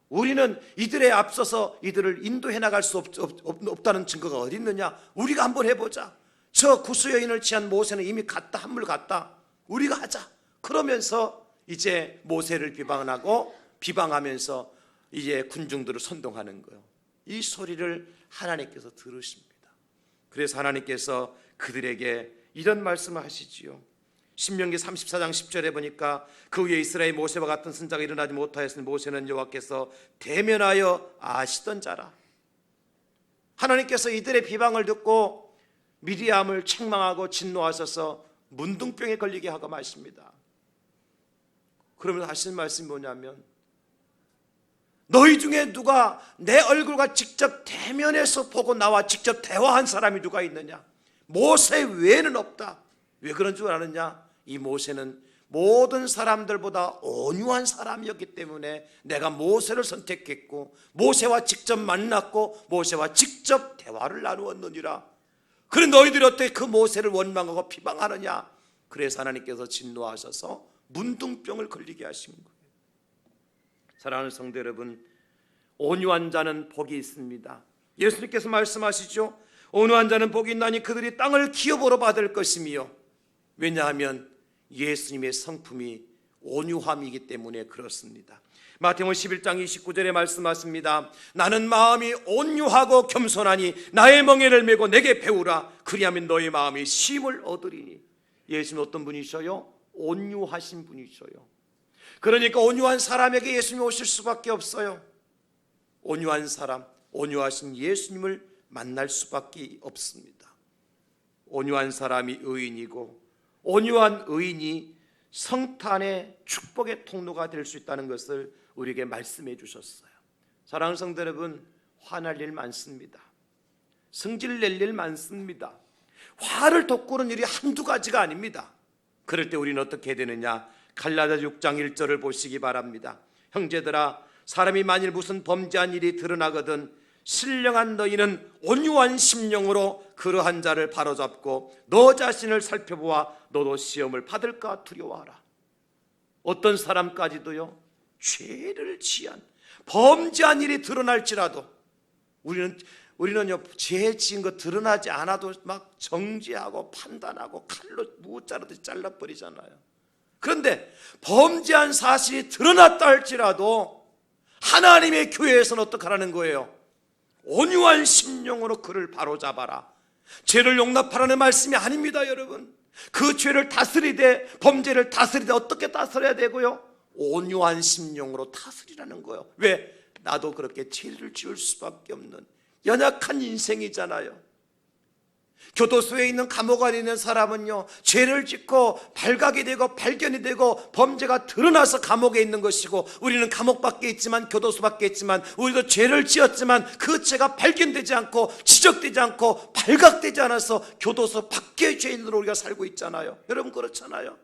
우리는 이들에 앞서서 이들을 인도해 나갈 수 없다는 증거가 어디 있느냐? 우리가 한번 해보자. 저 구스 여인을 취한 모세는 이미 갔다, 한물 갔다. 우리가 하자. 그러면서 이제 모세를 비방하면서 이제 군중들을 선동하는 거예요. 이 소리를 하나님께서 들으십니다. 그래서 하나님께서 그들에게 이런 말씀을 하시지요. 신명기 34장 10절에 보니까 그 위에 이스라엘 모세와 같은 선자가 일어나지 못하였으니 모세는 여호와께서 대면하여 아시던 자라. 하나님께서 이들의 비방을 듣고 미리암을 책망하고 진노하셔서 문둥병에 걸리게 하고 마십니다. 그러면서 하시는 말씀이 뭐냐면 너희 중에 누가 내 얼굴과 직접 대면해서 보고 나와 직접 대화한 사람이 누가 있느냐? 모세 외에는 없다. 왜 그런 줄 아느냐? 이 모세는 모든 사람들보다 온유한 사람이었기 때문에 내가 모세를 선택했고 모세와 직접 만났고 모세와 직접 대화를 나누었느니라. 그래 너희들이 어떻게 그 모세를 원망하고 비방하느냐? 그래서 하나님께서 진노하셔서 문둥병을 걸리게 하신 거예요. 사랑하는 성도 여러분, 온유한 자는 복이 있습니다. 예수님께서 말씀하시죠. 온유한 자는 복이 있나니 그들이 땅을 기업으로 받을 것이며, 왜냐하면 예수님의 성품이 온유함이기 때문에 그렇습니다. 마태복음 11장 29절에 말씀하십니다. 나는 마음이 온유하고 겸손하니 나의 멍에를 메고 내게 배우라. 그리하면 너의 마음이 쉼을 얻으리니. 예수님은 어떤 분이셔요? 온유하신 분이셔요. 그러니까 온유한 사람에게 예수님이 오실 수밖에 없어요. 온유한 사람, 온유하신 예수님을 만날 수밖에 없습니다. 온유한 사람이 의인이고 온유한 의인이 성탄의 축복의 통로가 될 수 있다는 것을 우리에게 말씀해 주셨어요. 사랑하는 성도 여러분, 화날 일 많습니다. 성질 낼 일 많습니다. 화를 돋구는 일이 한두 가지가 아닙니다. 그럴 때 우리는 어떻게 해야 되느냐? 갈라디아 6장 1절을 보시기 바랍니다. 형제들아, 사람이 만일 무슨 범죄한 일이 드러나거든 신령한 너희는 온유한 심령으로 그러한 자를 바로잡고 너 자신을 살펴보아 너도 시험을 받을까 두려워하라. 어떤 사람까지도요 죄를 지은 범죄한 일이 드러날지라도 우리는요 죄 지은 거 드러나지 않아도 막 정죄하고 판단하고 칼로 무자르듯이 잘라버리잖아요. 그런데 범죄한 사실이 드러났다 할지라도 하나님의 교회에서는 어떻게 하라는 거예요? 온유한 심령으로 그를 바로잡아라. 죄를 용납하라는 말씀이 아닙니다, 여러분. 그 죄를 다스리되 범죄를 다스리되 어떻게 다스려야 되고요? 온유한 심령으로 다스리라는 거예요. 왜? 나도 그렇게 죄를 지을 수밖에 없는 연약한 인생이잖아요. 교도소에 있는 감옥 안에 있는 사람은요 죄를 짓고 발각이 되고 발견이 되고 범죄가 드러나서 감옥에 있는 것이고, 우리는 감옥 밖에 있지만 교도소 밖에 있지만 우리도 죄를 지었지만 그 죄가 발견되지 않고 지적되지 않고 발각되지 않아서 교도소 밖의 죄인으로 우리가 살고 있잖아요. 여러분 그렇잖아요.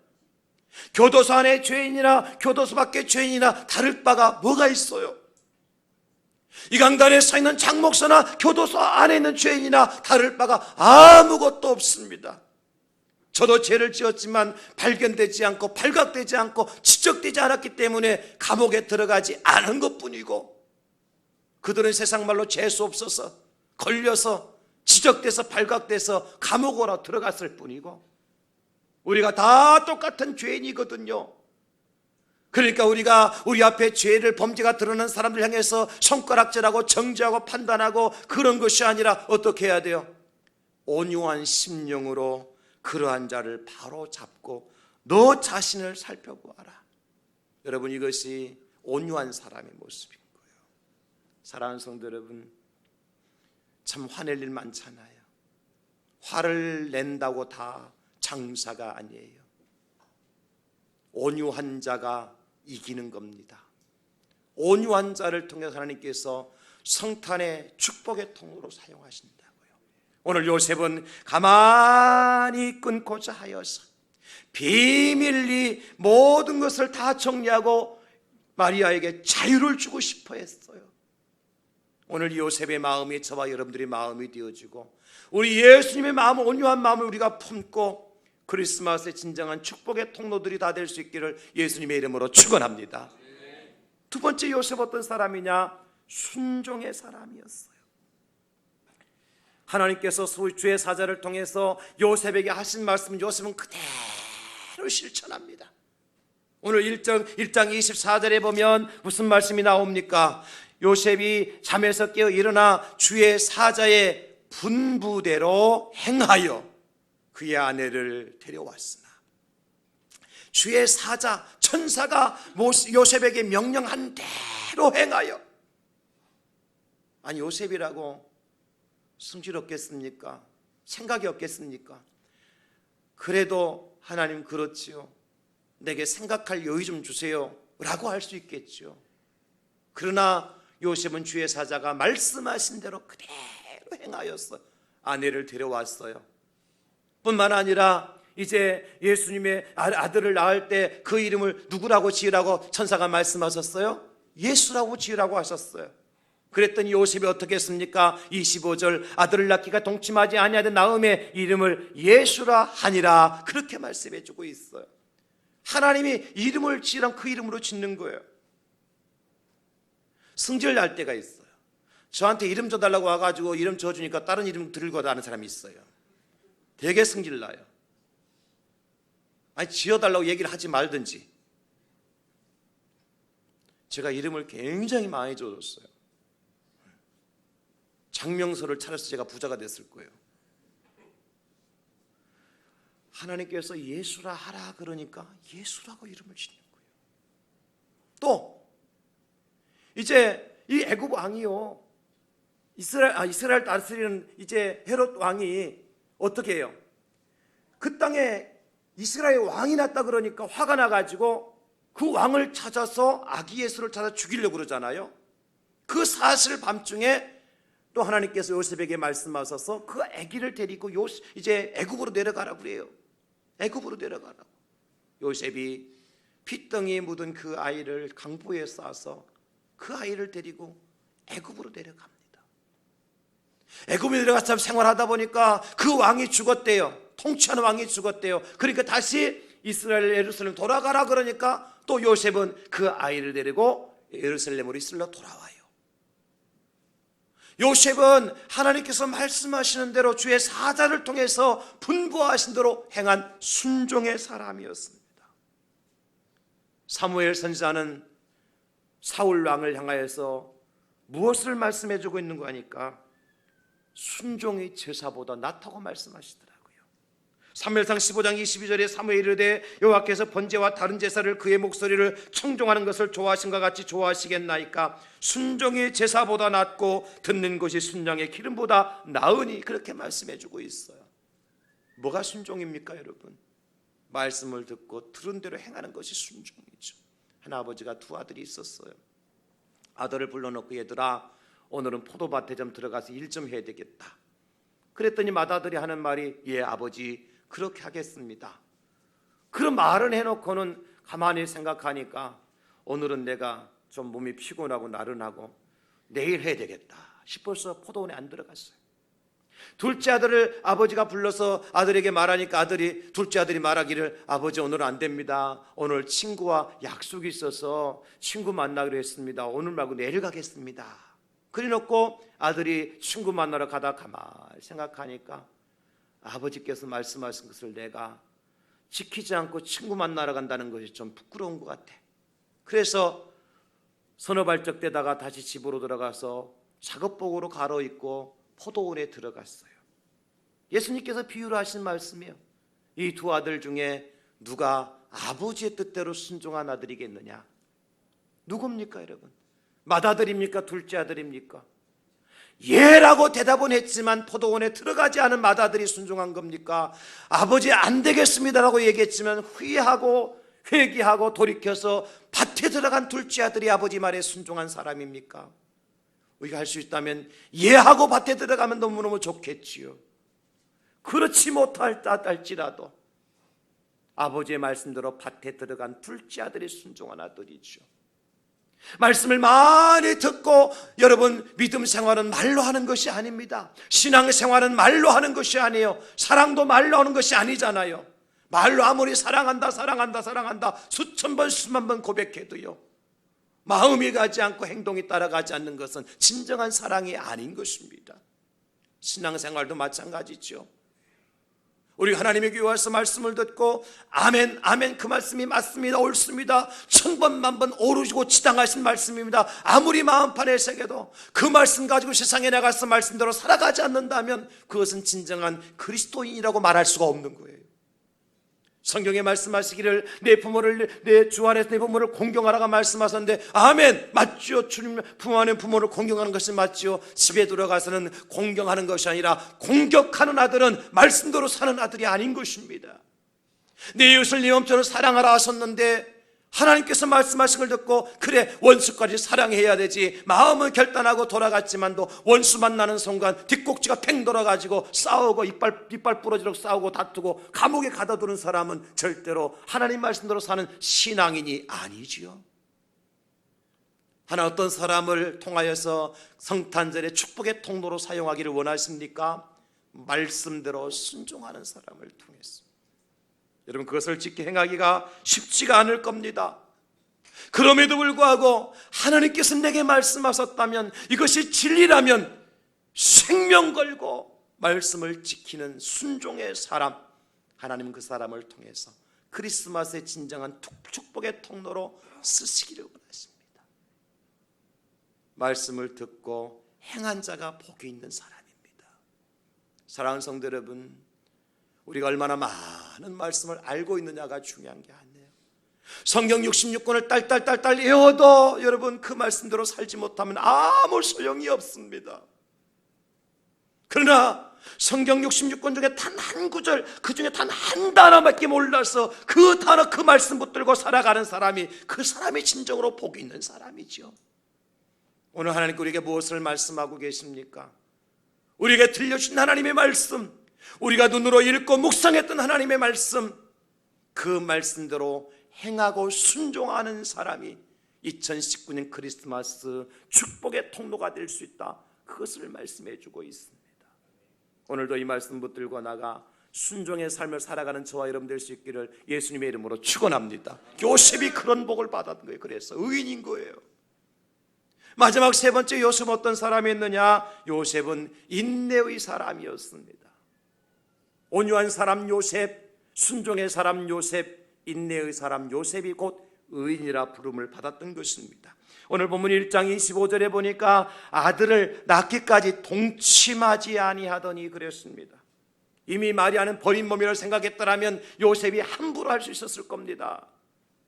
교도소 안의 죄인이나 교도소 밖의 죄인이나 다를 바가 뭐가 있어요? 이 강단에 서 있는 장목사나 교도소 안에 있는 죄인이나 다를 바가 아무것도 없습니다. 저도 죄를 지었지만 발견되지 않고 발각되지 않고 지적되지 않았기 때문에 감옥에 들어가지 않은 것뿐이고, 그들은 세상 말로 재수 없어서 걸려서 지적돼서 발각돼서 감옥으로 들어갔을 뿐이고, 우리가 다 똑같은 죄인이거든요. 그러니까 우리가 우리 앞에 죄를 범죄가 드러난 사람들 향해서 손가락질하고 정죄하고 판단하고 그런 것이 아니라 어떻게 해야 돼요? 온유한 심령으로 그러한 자를 바로 잡고 너 자신을 살펴보아라. 여러분, 이것이 온유한 사람의 모습인 거예요. 사랑하는 성도 여러분, 참 화낼 일 많잖아요. 화를 낸다고 다 장사가 아니에요. 온유한 자가 이기는 겁니다. 온유한 자를 통해서 하나님께서 성탄의 축복의 통로로 사용하신다고요. 오늘 요셉은 가만히 끊고자 하여서 비밀리 모든 것을 다 정리하고 마리아에게 자유를 주고 싶어 했어요. 오늘 요셉의 마음이 저와 여러분들의 마음이 되어지고 우리 예수님의 마음, 온유한 마음을 우리가 품고 크리스마스의 진정한 축복의 통로들이 다 될 수 있기를 예수님의 이름으로 축원합니다. 두 번째, 요셉 어떤 사람이냐? 순종의 사람이었어요. 하나님께서 주의 사자를 통해서 요셉에게 하신 말씀, 요셉은 그대로 실천합니다. 오늘 1장 24절에 보면 무슨 말씀이 나옵니까? 요셉이 잠에서 깨어 일어나 주의 사자의 분부대로 행하여 그의 아내를 데려왔으나, 주의 사자, 천사가 요셉에게 명령한 대로 행하여. 아니, 요셉이라고 성질 없겠습니까? 생각이 없겠습니까? 그래도 하나님, 그렇지요, 내게 생각할 여유 좀 주세요 라고 할 수 있겠죠. 그러나 요셉은 주의 사자가 말씀하신 대로 그대로 행하였어 아내를 데려왔어요. 뿐만 아니라 이제 예수님의 아들을 낳을 때 그 이름을 누구라고 지으라고 천사가 말씀하셨어요? 예수라고 지으라고 하셨어요. 그랬더니 요셉이 어떻게 했습니까? 25절, 아들을 낳기가 동침하지 아니하던 나음의 이름을 예수라 하니라, 그렇게 말씀해 주고 있어요. 하나님이 이름을 지으란 그 이름으로 짓는 거예요. 승질 날 때가 있어요. 저한테 이름 줘달라고 와가지고 이름 줘주니까 다른 이름 들고 가는 사람이 있어요. 되게 승질 나요. 아니, 지어달라고 얘기를 하지 말든지. 제가 이름을 굉장히 많이 줘줬어요. 장명서를 차려서 제가 부자가 됐을 거예요. 하나님께서 예수라 하라 그러니까 예수라고 이름을 짓는 거예요. 또 이제 이 애굽 왕이요, 이스라엘 다스리는 이제 헤롯 왕이 어떻게 해요? 그 땅에 이스라엘 왕이 났다 그러니까 화가 나가지고 그 왕을 찾아서 아기 예수를 찾아 죽이려고 그러잖아요. 그 사실 밤중에 또 하나님께서 요셉에게 말씀하셔서 그 아기를 데리고 이제 애굽으로 내려가라고 그래요. 애굽으로 내려가라고. 요셉이 핏덩이에 묻은 그 아이를 강보에 싸서 그 아이를 데리고 애굽으로 내려갑니다. 애굽에 내려가서 생활하다 보니까 그 왕이 죽었대요. 통치하는 왕이 죽었대요. 그러니까 다시 이스라엘 예루살렘 돌아가라 그러니까 또 요셉은 그 아이를 데리고 예루살렘으로 이슬러 돌아와요. 요셉은 하나님께서 말씀하시는 대로 주의 사자를 통해서 분부하신 대로 행한 순종의 사람이었습니다. 사무엘 선지자는 사울 왕을 향하여서 무엇을 말씀해 주고 있는 거 아니까 순종이 제사보다 낫다고 말씀하시더라고요. 사무엘상 15장 22절에 사무엘이 이르되 여호와께서 번제와 다른 제사를 그의 목소리를 청종하는 것을 좋아하신 것 같이 좋아하시겠나이까? 순종이 제사보다 낫고 듣는 것이 순양의 기름보다 나으니, 그렇게 말씀해 주고 있어요. 뭐가 순종입니까 여러분? 말씀을 듣고 들은 대로 행하는 것이 순종이죠. 한 아버지가 두 아들이 있었어요. 아들을 불러놓고 얘들아, 오늘은 포도밭에 좀 들어가서 일 좀 해야 되겠다. 그랬더니 맏아들이 하는 말이 예 아버지 그렇게 하겠습니다. 그런 말을 해놓고는 가만히 생각하니까 오늘은 내가 좀 몸이 피곤하고 나른하고 내일 해야 되겠다 싶어서 포도원에 안 들어갔어요. 둘째 아들을 아버지가 불러서 아들에게 말하니까 둘째 아들이 말하기를 아버지 오늘은 안 됩니다. 오늘 친구와 약속이 있어서 친구 만나기로 했습니다. 오늘 말고 내일 가겠습니다. 그래놓고 아들이 친구 만나러 가다 가만히 생각하니까 아버지께서 말씀하신 것을 내가 지키지 않고 친구 만나러 간다는 것이 좀 부끄러운 것 같아. 그래서 서너 발짝 떼다가 다시 집으로 들어가서 작업복으로 갈아입고 포도원에 들어갔어요. 예수님께서 비유를 하신 말씀이에요. 이 두 아들 중에 누가 아버지의 뜻대로 순종한 아들이겠느냐? 누굽니까 여러분? 맏아들입니까? 둘째 아들입니까? 예라고 대답은 했지만 포도원에 들어가지 않은 맏아들이 순종한 겁니까? 아버지 안 되겠습니다라고 얘기했지만 후회하고 회개하고 돌이켜서 밭에 들어간 둘째 아들이 아버지 말에 순종한 사람입니까? 우리가 할 수 있다면 예하고 밭에 들어가면 너무너무 좋겠지요. 그렇지 못할지라도 아버지의 말씀대로 밭에 들어간 둘째 아들이 순종한 아들이죠. 말씀을 많이 듣고 여러분, 믿음 생활은 말로 하는 것이 아닙니다. 신앙 생활은 말로 하는 것이 아니에요. 사랑도 말로 하는 것이 아니잖아요. 말로 아무리 사랑한다 수천 번 수만 번 고백해도요, 마음이 가지 않고 행동이 따라가지 않는 것은 진정한 사랑이 아닌 것입니다. 신앙생활도 마찬가지죠. 우리가 하나님의 교회 와서 말씀을 듣고 아멘 아멘 그 말씀이 맞습니다, 옳습니다, 천번 만번 오르시고 지당하신 말씀입니다, 아무리 마음판에 새겨도 그 말씀 가지고 세상에 나가서 말씀대로 살아가지 않는다면 그것은 진정한 그리스도인이라고 말할 수가 없는 거예요. 성경에 말씀하시기를 내 부모를, 내 주 안에서 내 부모를 공경하라고 말씀하셨는데 아멘 맞죠. 주님 부모 안에 부모를 공경하는 것이 맞죠. 집에 들어가서는 공경하는 것이 아니라 공격하는 아들은 말씀대로 사는 아들이 아닌 것입니다. 내 이웃을 네 몸처럼 사랑하라 하셨는데 하나님께서 말씀하신 걸 듣고 그래 원수까지 사랑해야 되지, 마음은 결단하고 돌아갔지만도 원수 만나는 순간 뒷꼭지가 팽 돌아가지고 싸우고 이빨 부러지도록 싸우고 다투고 감옥에 가둬두는 사람은 절대로 하나님 말씀대로 사는 신앙인이 아니지요. 하나 어떤 사람을 통하여서 성탄절의 축복의 통로로 사용하기를 원하십니까? 말씀대로 순종하는 사람을 통해서. 여러분, 그것을 지켜 행하기가 쉽지가 않을 겁니다. 그럼에도 불구하고 하나님께서 내게 말씀하셨다면, 이것이 진리라면 생명 걸고 말씀을 지키는 순종의 사람, 하나님은 그 사람을 통해서 크리스마스의 진정한 축복의 통로로 쓰시기를 원하십니다. 말씀을 듣고 행한 자가 복이 있는 사람입니다. 사랑하는 성도 여러분, 우리가 얼마나 많은 말씀을 알고 있느냐가 중요한 게 아니에요. 성경 66권을 딸딸 외워도 여러분 그 말씀대로 살지 못하면 아무 소용이 없습니다. 그러나 성경 66권 중에 단 한 구절, 그 중에 단 한 단어밖에 몰라서 그 단어, 그 말씀 붙들고 살아가는 사람이, 그 사람이 진정으로 복이 있는 사람이죠. 오늘 하나님께 우리에게 무엇을 말씀하고 계십니까? 우리에게 들려주신 하나님의 말씀, 우리가 눈으로 읽고 묵상했던 하나님의 말씀, 그 말씀대로 행하고 순종하는 사람이 2019년 크리스마스 축복의 통로가 될 수 있다, 그것을 말씀해 주고 있습니다. 오늘도 이 말씀 붙들고 나가 순종의 삶을 살아가는 저와 여러분 될 수 있기를 예수님의 이름으로 축원합니다. 요셉이 그런 복을 받았던 거예요. 그래서 의인인 거예요. 마지막 세 번째, 요셉은 어떤 사람이었느냐? 요셉은 인내의 사람이었습니다. 온유한 사람 요셉, 순종의 사람 요셉, 인내의 사람 요셉이 곧 의인이라 부름을 받았던 것입니다. 오늘 본문 1장 25절에 보니까 아들을 낳기까지 동침하지 아니하더니 그랬습니다. 이미 마리아는 버린 몸이라고 생각했더라면 요셉이 함부로 할 수 있었을 겁니다.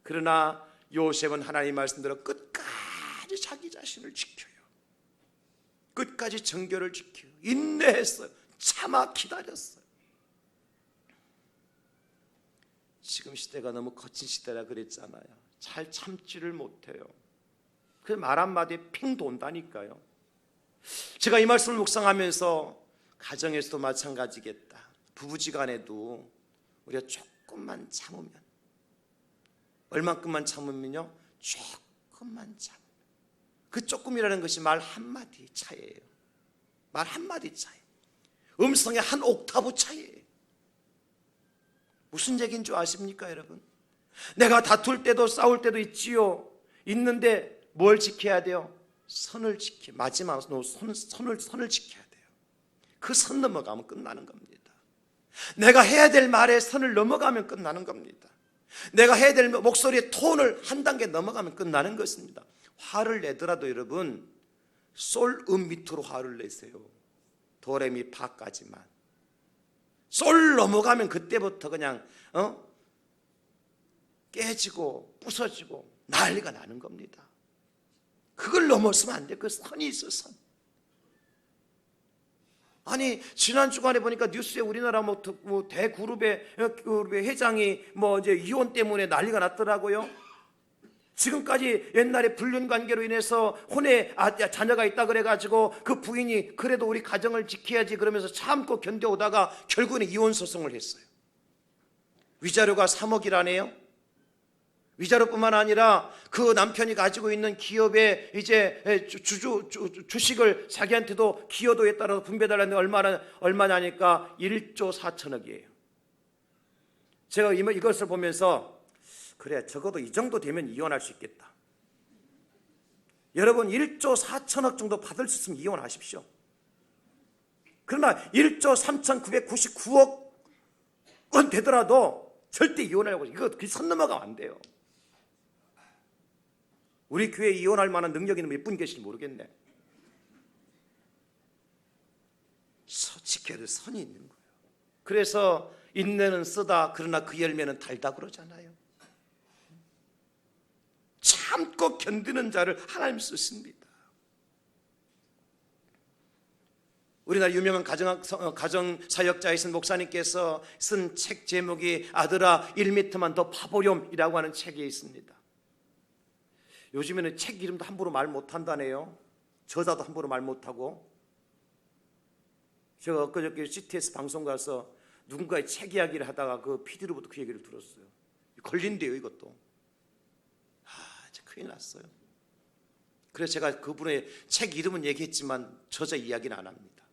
그러나 요셉은 하나님 말씀대로 끝까지 자기 자신을 지켜요. 끝까지 정결을 지켜요. 인내했어요. 참아 기다렸어요. 지금 시대가 너무 거친 시대라 그랬잖아요. 잘 참지를 못해요. 그 말 한마디에 핑 돈다니까요. 제가 이 말씀을 묵상하면서 가정에서도 마찬가지겠다. 부부지간에도 우리가 조금만 참으면, 얼만큼만 참으면요, 조금만 참으면, 그 조금이라는 것이 말 한마디 차이예요. 말 한마디 차이, 음성의 한 옥타브 차이예요. 무슨 얘기인 줄 아십니까 여러분? 내가 다툴 때도 싸울 때도 있지요. 있는데 뭘 지켜야 돼요? 선을 지켜, 마지막으로 선을 지켜야 돼요. 그 선 넘어가면 끝나는 겁니다. 내가 해야 될 말에 선을 넘어가면 끝나는 겁니다. 내가 해야 될 목소리의 톤을 한 단계 넘어가면 끝나는 것입니다. 화를 내더라도 여러분 솔 음 밑으로 화를 내세요. 도레미 파까지만. 솔 넘어가면 그때부터 그냥 깨지고 부서지고 난리가 나는 겁니다. 그걸 넘어서면 안 돼. 그 선이 있어, 선. 아니, 지난 주간에 보니까 뉴스에 우리나라 대그룹의 회장이 이제 이혼 때문에 난리가 났더라고요. 지금까지 옛날에 불륜 관계로 인해서 혼에 자녀가 있다 그래가지고 그 부인이 그래도 우리 가정을 지켜야지 그러면서 참고 견뎌오다가 결국은 이혼 소송을 했어요. 위자료가 3억이라네요. 위자료뿐만 아니라 그 남편이 가지고 있는 기업의 이제 주식을 자기한테도 기여도에 따라서 분배달라는데 얼마냐니까 1조 4천억이에요. 제가 이것을 보면서 그래, 적어도 이 정도 되면 이혼할 수 있겠다. 여러분, 1조 4천억 정도 받을 수 있으면 이혼하십시오. 그러나 1조 3,999억 원 되더라도 절대 이혼하려고 이거 선 넘어가면 안 돼요. 우리 교회에 이혼할 만한 능력 있는 몇 분 계실지 모르겠네. 지켜야 될 선이 있는 거예요. 그래서 인내는 쓰다 그러나 그 열매는 달다 그러잖아요. 참고 견디는 자를 하나님 쓰십니다. 우리나라 유명한 가정사역자이신 목사님께서 쓴 책 제목이 아들아 1미터만 더 파보렴이라고 하는 책이 있습니다. 요즘에는 책 이름도 함부로 말 못한다네요. 저자도 함부로 말 못하고. 제가 엊그저께 CTS 방송 가서 누군가의 책 이야기를 하다가 그 PD로부터 그 얘기를 들었어요. 걸린대요, 이것도. 진짜 큰일 났어요. 그래서 제가 그분의 책 이름은 얘기했지만 저자 이야기는 안 합니다.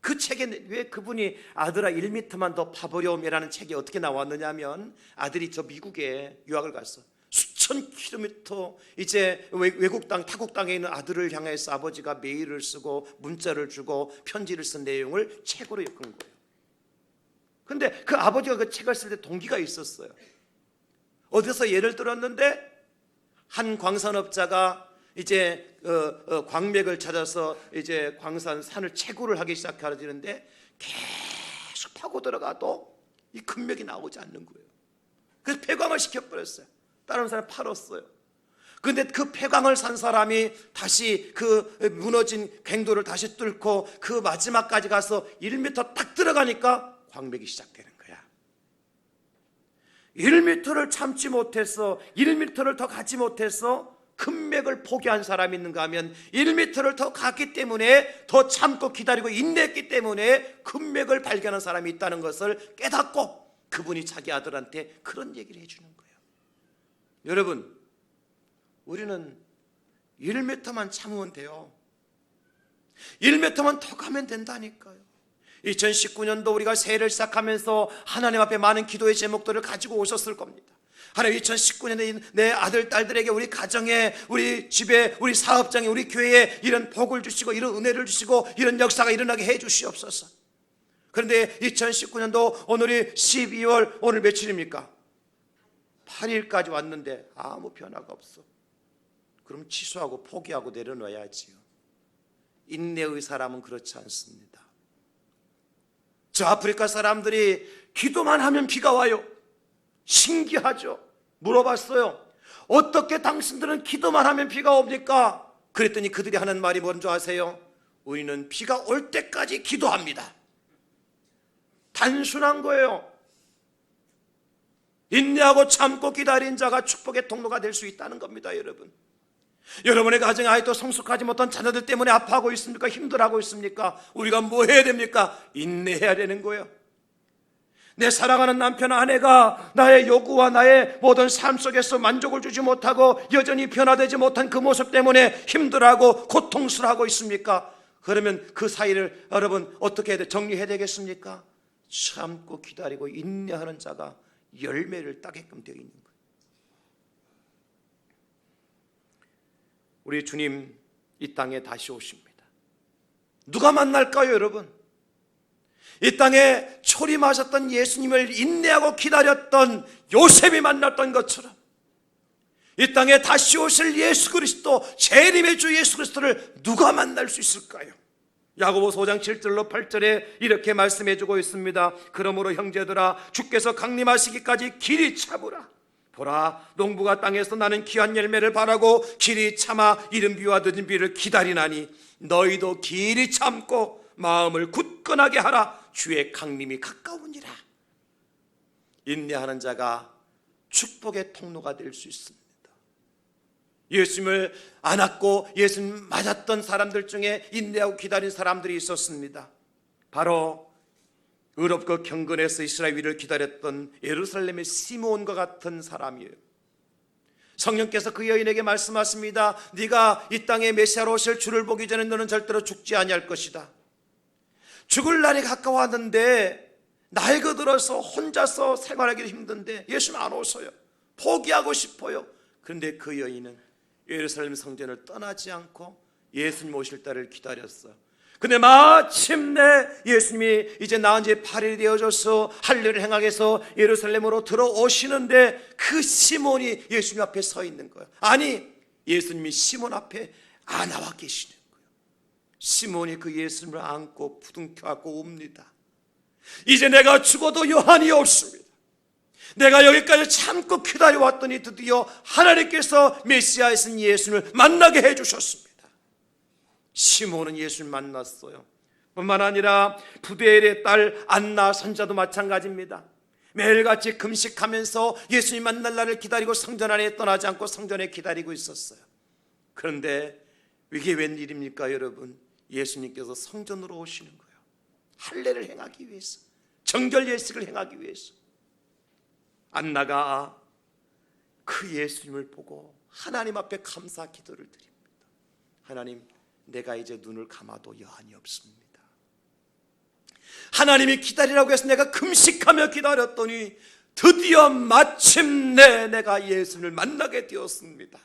그 책에 왜 그분이 아들아 1미터만 더 파보렴이라는 책이 어떻게 나왔느냐 하면 아들이 저 미국에 유학을 갔어. 수천 킬로미터 이제 외국 타국 땅에 있는 아들을 향해서 아버지가 메일을 쓰고 문자를 주고 편지를 쓴 내용을 책으로 엮은 거예요. 근데 그 아버지가 그 책을 쓸 때 동기가 있었어요. 어디서 예를 들었는데 한 광산업자가 이제 광맥을 찾아서 이제 산을 채굴을 하기 시작하는데 계속 파고 들어가도 이 금맥이 나오지 않는 거예요. 그래서 폐광을 시켜버렸어요. 다른 사람 팔았어요. 그런데 그 폐광을 산 사람이 다시 그 무너진 갱도를 다시 뚫고 그 마지막까지 가서 1m 딱 들어가니까 광맥이 시작되는 거야. 1m를 참지 못해서 1m를 더 가지 못해서 금맥을 포기한 사람이 있는가 하면 1m를 더 갔기 때문에 더 참고 기다리고 인내했기 때문에 금맥을 발견한 사람이 있다는 것을 깨닫고 그분이 자기 아들한테 그런 얘기를 해주는 거예요. 여러분, 우리는 1m만 참으면 돼요. 1m만 더 가면 된다니까요. 2019년도 우리가 새해를 시작하면서 하나님 앞에 많은 기도의 제목들을 가지고 오셨을 겁니다. 하나님 2019년에 내 아들, 딸들에게 우리 가정에, 우리 집에, 우리 사업장에, 우리 교회에 이런 복을 주시고 이런 은혜를 주시고 이런 역사가 일어나게 해 주시옵소서. 그런데 2019년도 오늘이 12월 오늘 며칠입니까? 8일까지 왔는데 아무 변화가 없어. 그럼 취소하고 포기하고 내려놔야지요. 인내의 사람은 그렇지 않습니다. 저 아프리카 사람들이 기도만 하면 비가 와요. 신기하죠. 물어봤어요. 어떻게 당신들은 기도만 하면 비가 옵니까? 그랬더니 그들이 하는 말이 뭔지 아세요? 우리는 비가 올 때까지 기도합니다. 단순한 거예요. 인내하고 참고 기다린 자가 축복의 통로가 될 수 있다는 겁니다, 여러분. 여러분의 가정에 아직도 성숙하지 못한 자녀들 때문에 아파하고 있습니까? 힘들어하고 있습니까? 우리가 뭐 해야 됩니까? 인내해야 되는 거예요. 내 사랑하는 남편, 아내가 나의 요구와 나의 모든 삶 속에서 만족을 주지 못하고 여전히 변화되지 못한 그 모습 때문에 힘들어하고 고통스러워하고 있습니까? 그러면 그 사이를 여러분 어떻게 해야 돼? 정리해야 되겠습니까? 참고 기다리고 인내하는 자가 열매를 따게끔 되어 있는 거예요. 우리 주님 이 땅에 다시 오십니다. 누가 만날까요, 여러분? 이 땅에 초림하셨던 예수님을 인내하고 기다렸던 요셉이 만났던 것처럼 이 땅에 다시 오실 예수 그리스도, 재림의 주 예수 그리스도를 누가 만날 수 있을까요? 야고보서 5장 7절로 8절에 이렇게 말씀해 주고 있습니다. 그러므로 형제들아, 주께서 강림하시기까지 길이 차보라. 보라, 농부가 땅에서 나는 귀한 열매를 바라고 길이 참아 이른 비와 늦은 비를 기다리나니 너희도 길이 참고 마음을 굳건하게 하라. 주의 강림이 가까우니라. 인내하는 자가 축복의 통로가 될 수 있습니다. 예수님을 안았고 예수님 맞았던 사람들 중에 인내하고 기다린 사람들이 있었습니다. 바로 의롭고 경건해서 이스라엘을 기다렸던 예루살렘의 시므온과 같은 사람이에요. 성령께서 그 여인에게 말씀하십니다. 네가 이 땅에 메시아로 오실 주를 보기 전에 너는 절대로 죽지 아니할 것이다. 죽을 날이 가까웠는데 나이가 들어서 혼자서 생활하기 힘든데 예수님 안 오셔요. 포기하고 싶어요. 그런데 그 여인은 예루살렘 성전을 떠나지 않고 예수님 오실 때를 기다렸어요. 근데 마침내 예수님이 이제 나은 지 8일이 되어져서 할례를 행하게서 예루살렘으로 들어오시는데 그 시몬이 예수님 앞에 서 있는 거예요. 아니, 예수님이 시몬 앞에 안 나와 계시는 거예요. 시몬이 그 예수님을 안고 부둥켜안고 옵니다. 이제 내가 죽어도 여한이 없습니다. 내가 여기까지 참고 기다려왔더니 드디어 하나님께서 메시아이신 예수님을 만나게 해주셨습니다. 시몬은 예수를 만났어요. 뿐만 아니라 부두엘의 딸 안나 선자도 마찬가지입니다. 매일같이 금식하면서 예수님 만날 날을 기다리고 성전 안에 떠나지 않고 성전에 기다리고 있었어요. 그런데 이게 웬일입니까 여러분? 예수님께서 성전으로 오시는 거예요. 할례를 행하기 위해서, 정결 예식을 행하기 위해서. 안나가 그 예수님을 보고 하나님 앞에 감사 기도를 드립니다. 하나님, 내가 이제 눈을 감아도 여한이 없습니다. 하나님이 기다리라고 해서 내가 금식하며 기다렸더니 드디어 마침내 내가 예수님을 만나게 되었습니다.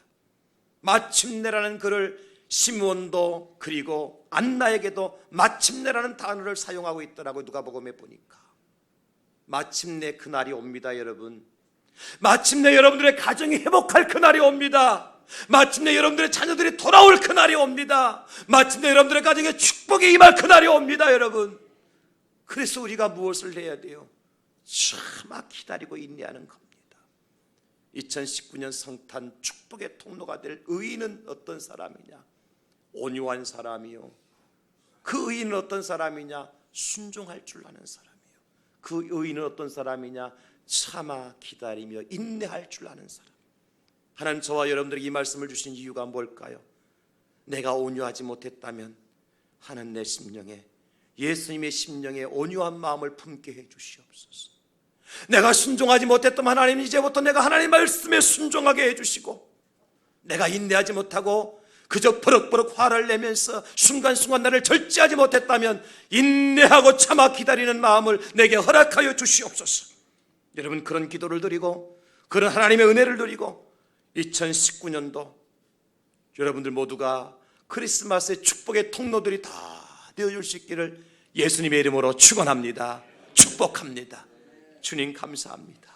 마침내라는 글을 시므온도 그리고 안나에게도 마침내라는 단어를 사용하고 있더라고요. 누가복음에 보니까. 마침내 그날이 옵니다 여러분. 마침내 여러분들의 가정이 회복할 그날이 옵니다. 마침내 여러분들의 자녀들이 돌아올 그날이 옵니다. 마침내 여러분들의 가정에 축복이 임할 그날이 옵니다 여러분. 그래서 우리가 무엇을 해야 돼요? 참아 기다리고 인내하는 겁니다. 2019년 성탄 축복의 통로가 될 의인은 어떤 사람이냐? 온유한 사람이요. 그 의인은 어떤 사람이냐? 순종할 줄 아는 사람이요. 그 의인은 어떤 사람이냐? 참아 기다리며 인내할 줄 아는 사람. 하나님 저와 여러분들에게 이 말씀을 주신 이유가 뭘까요? 내가 온유하지 못했다면 하나님 내 심령에, 예수님의 심령에 온유한 마음을 품게 해 주시옵소서. 내가 순종하지 못했다면 하나님 이제부터 내가 하나님 말씀에 순종하게 해 주시고, 내가 인내하지 못하고 그저 버럭버럭 화를 내면서 순간순간 나를 절제하지 못했다면 인내하고 참아 기다리는 마음을 내게 허락하여 주시옵소서. 여러분, 그런 기도를 드리고 그런 하나님의 은혜를 드리고 2019년도 여러분들 모두가 크리스마스의 축복의 통로들이 다 되어줄 수 있기를 예수님의 이름으로 축원합니다. 축복합니다. 주님 감사합니다.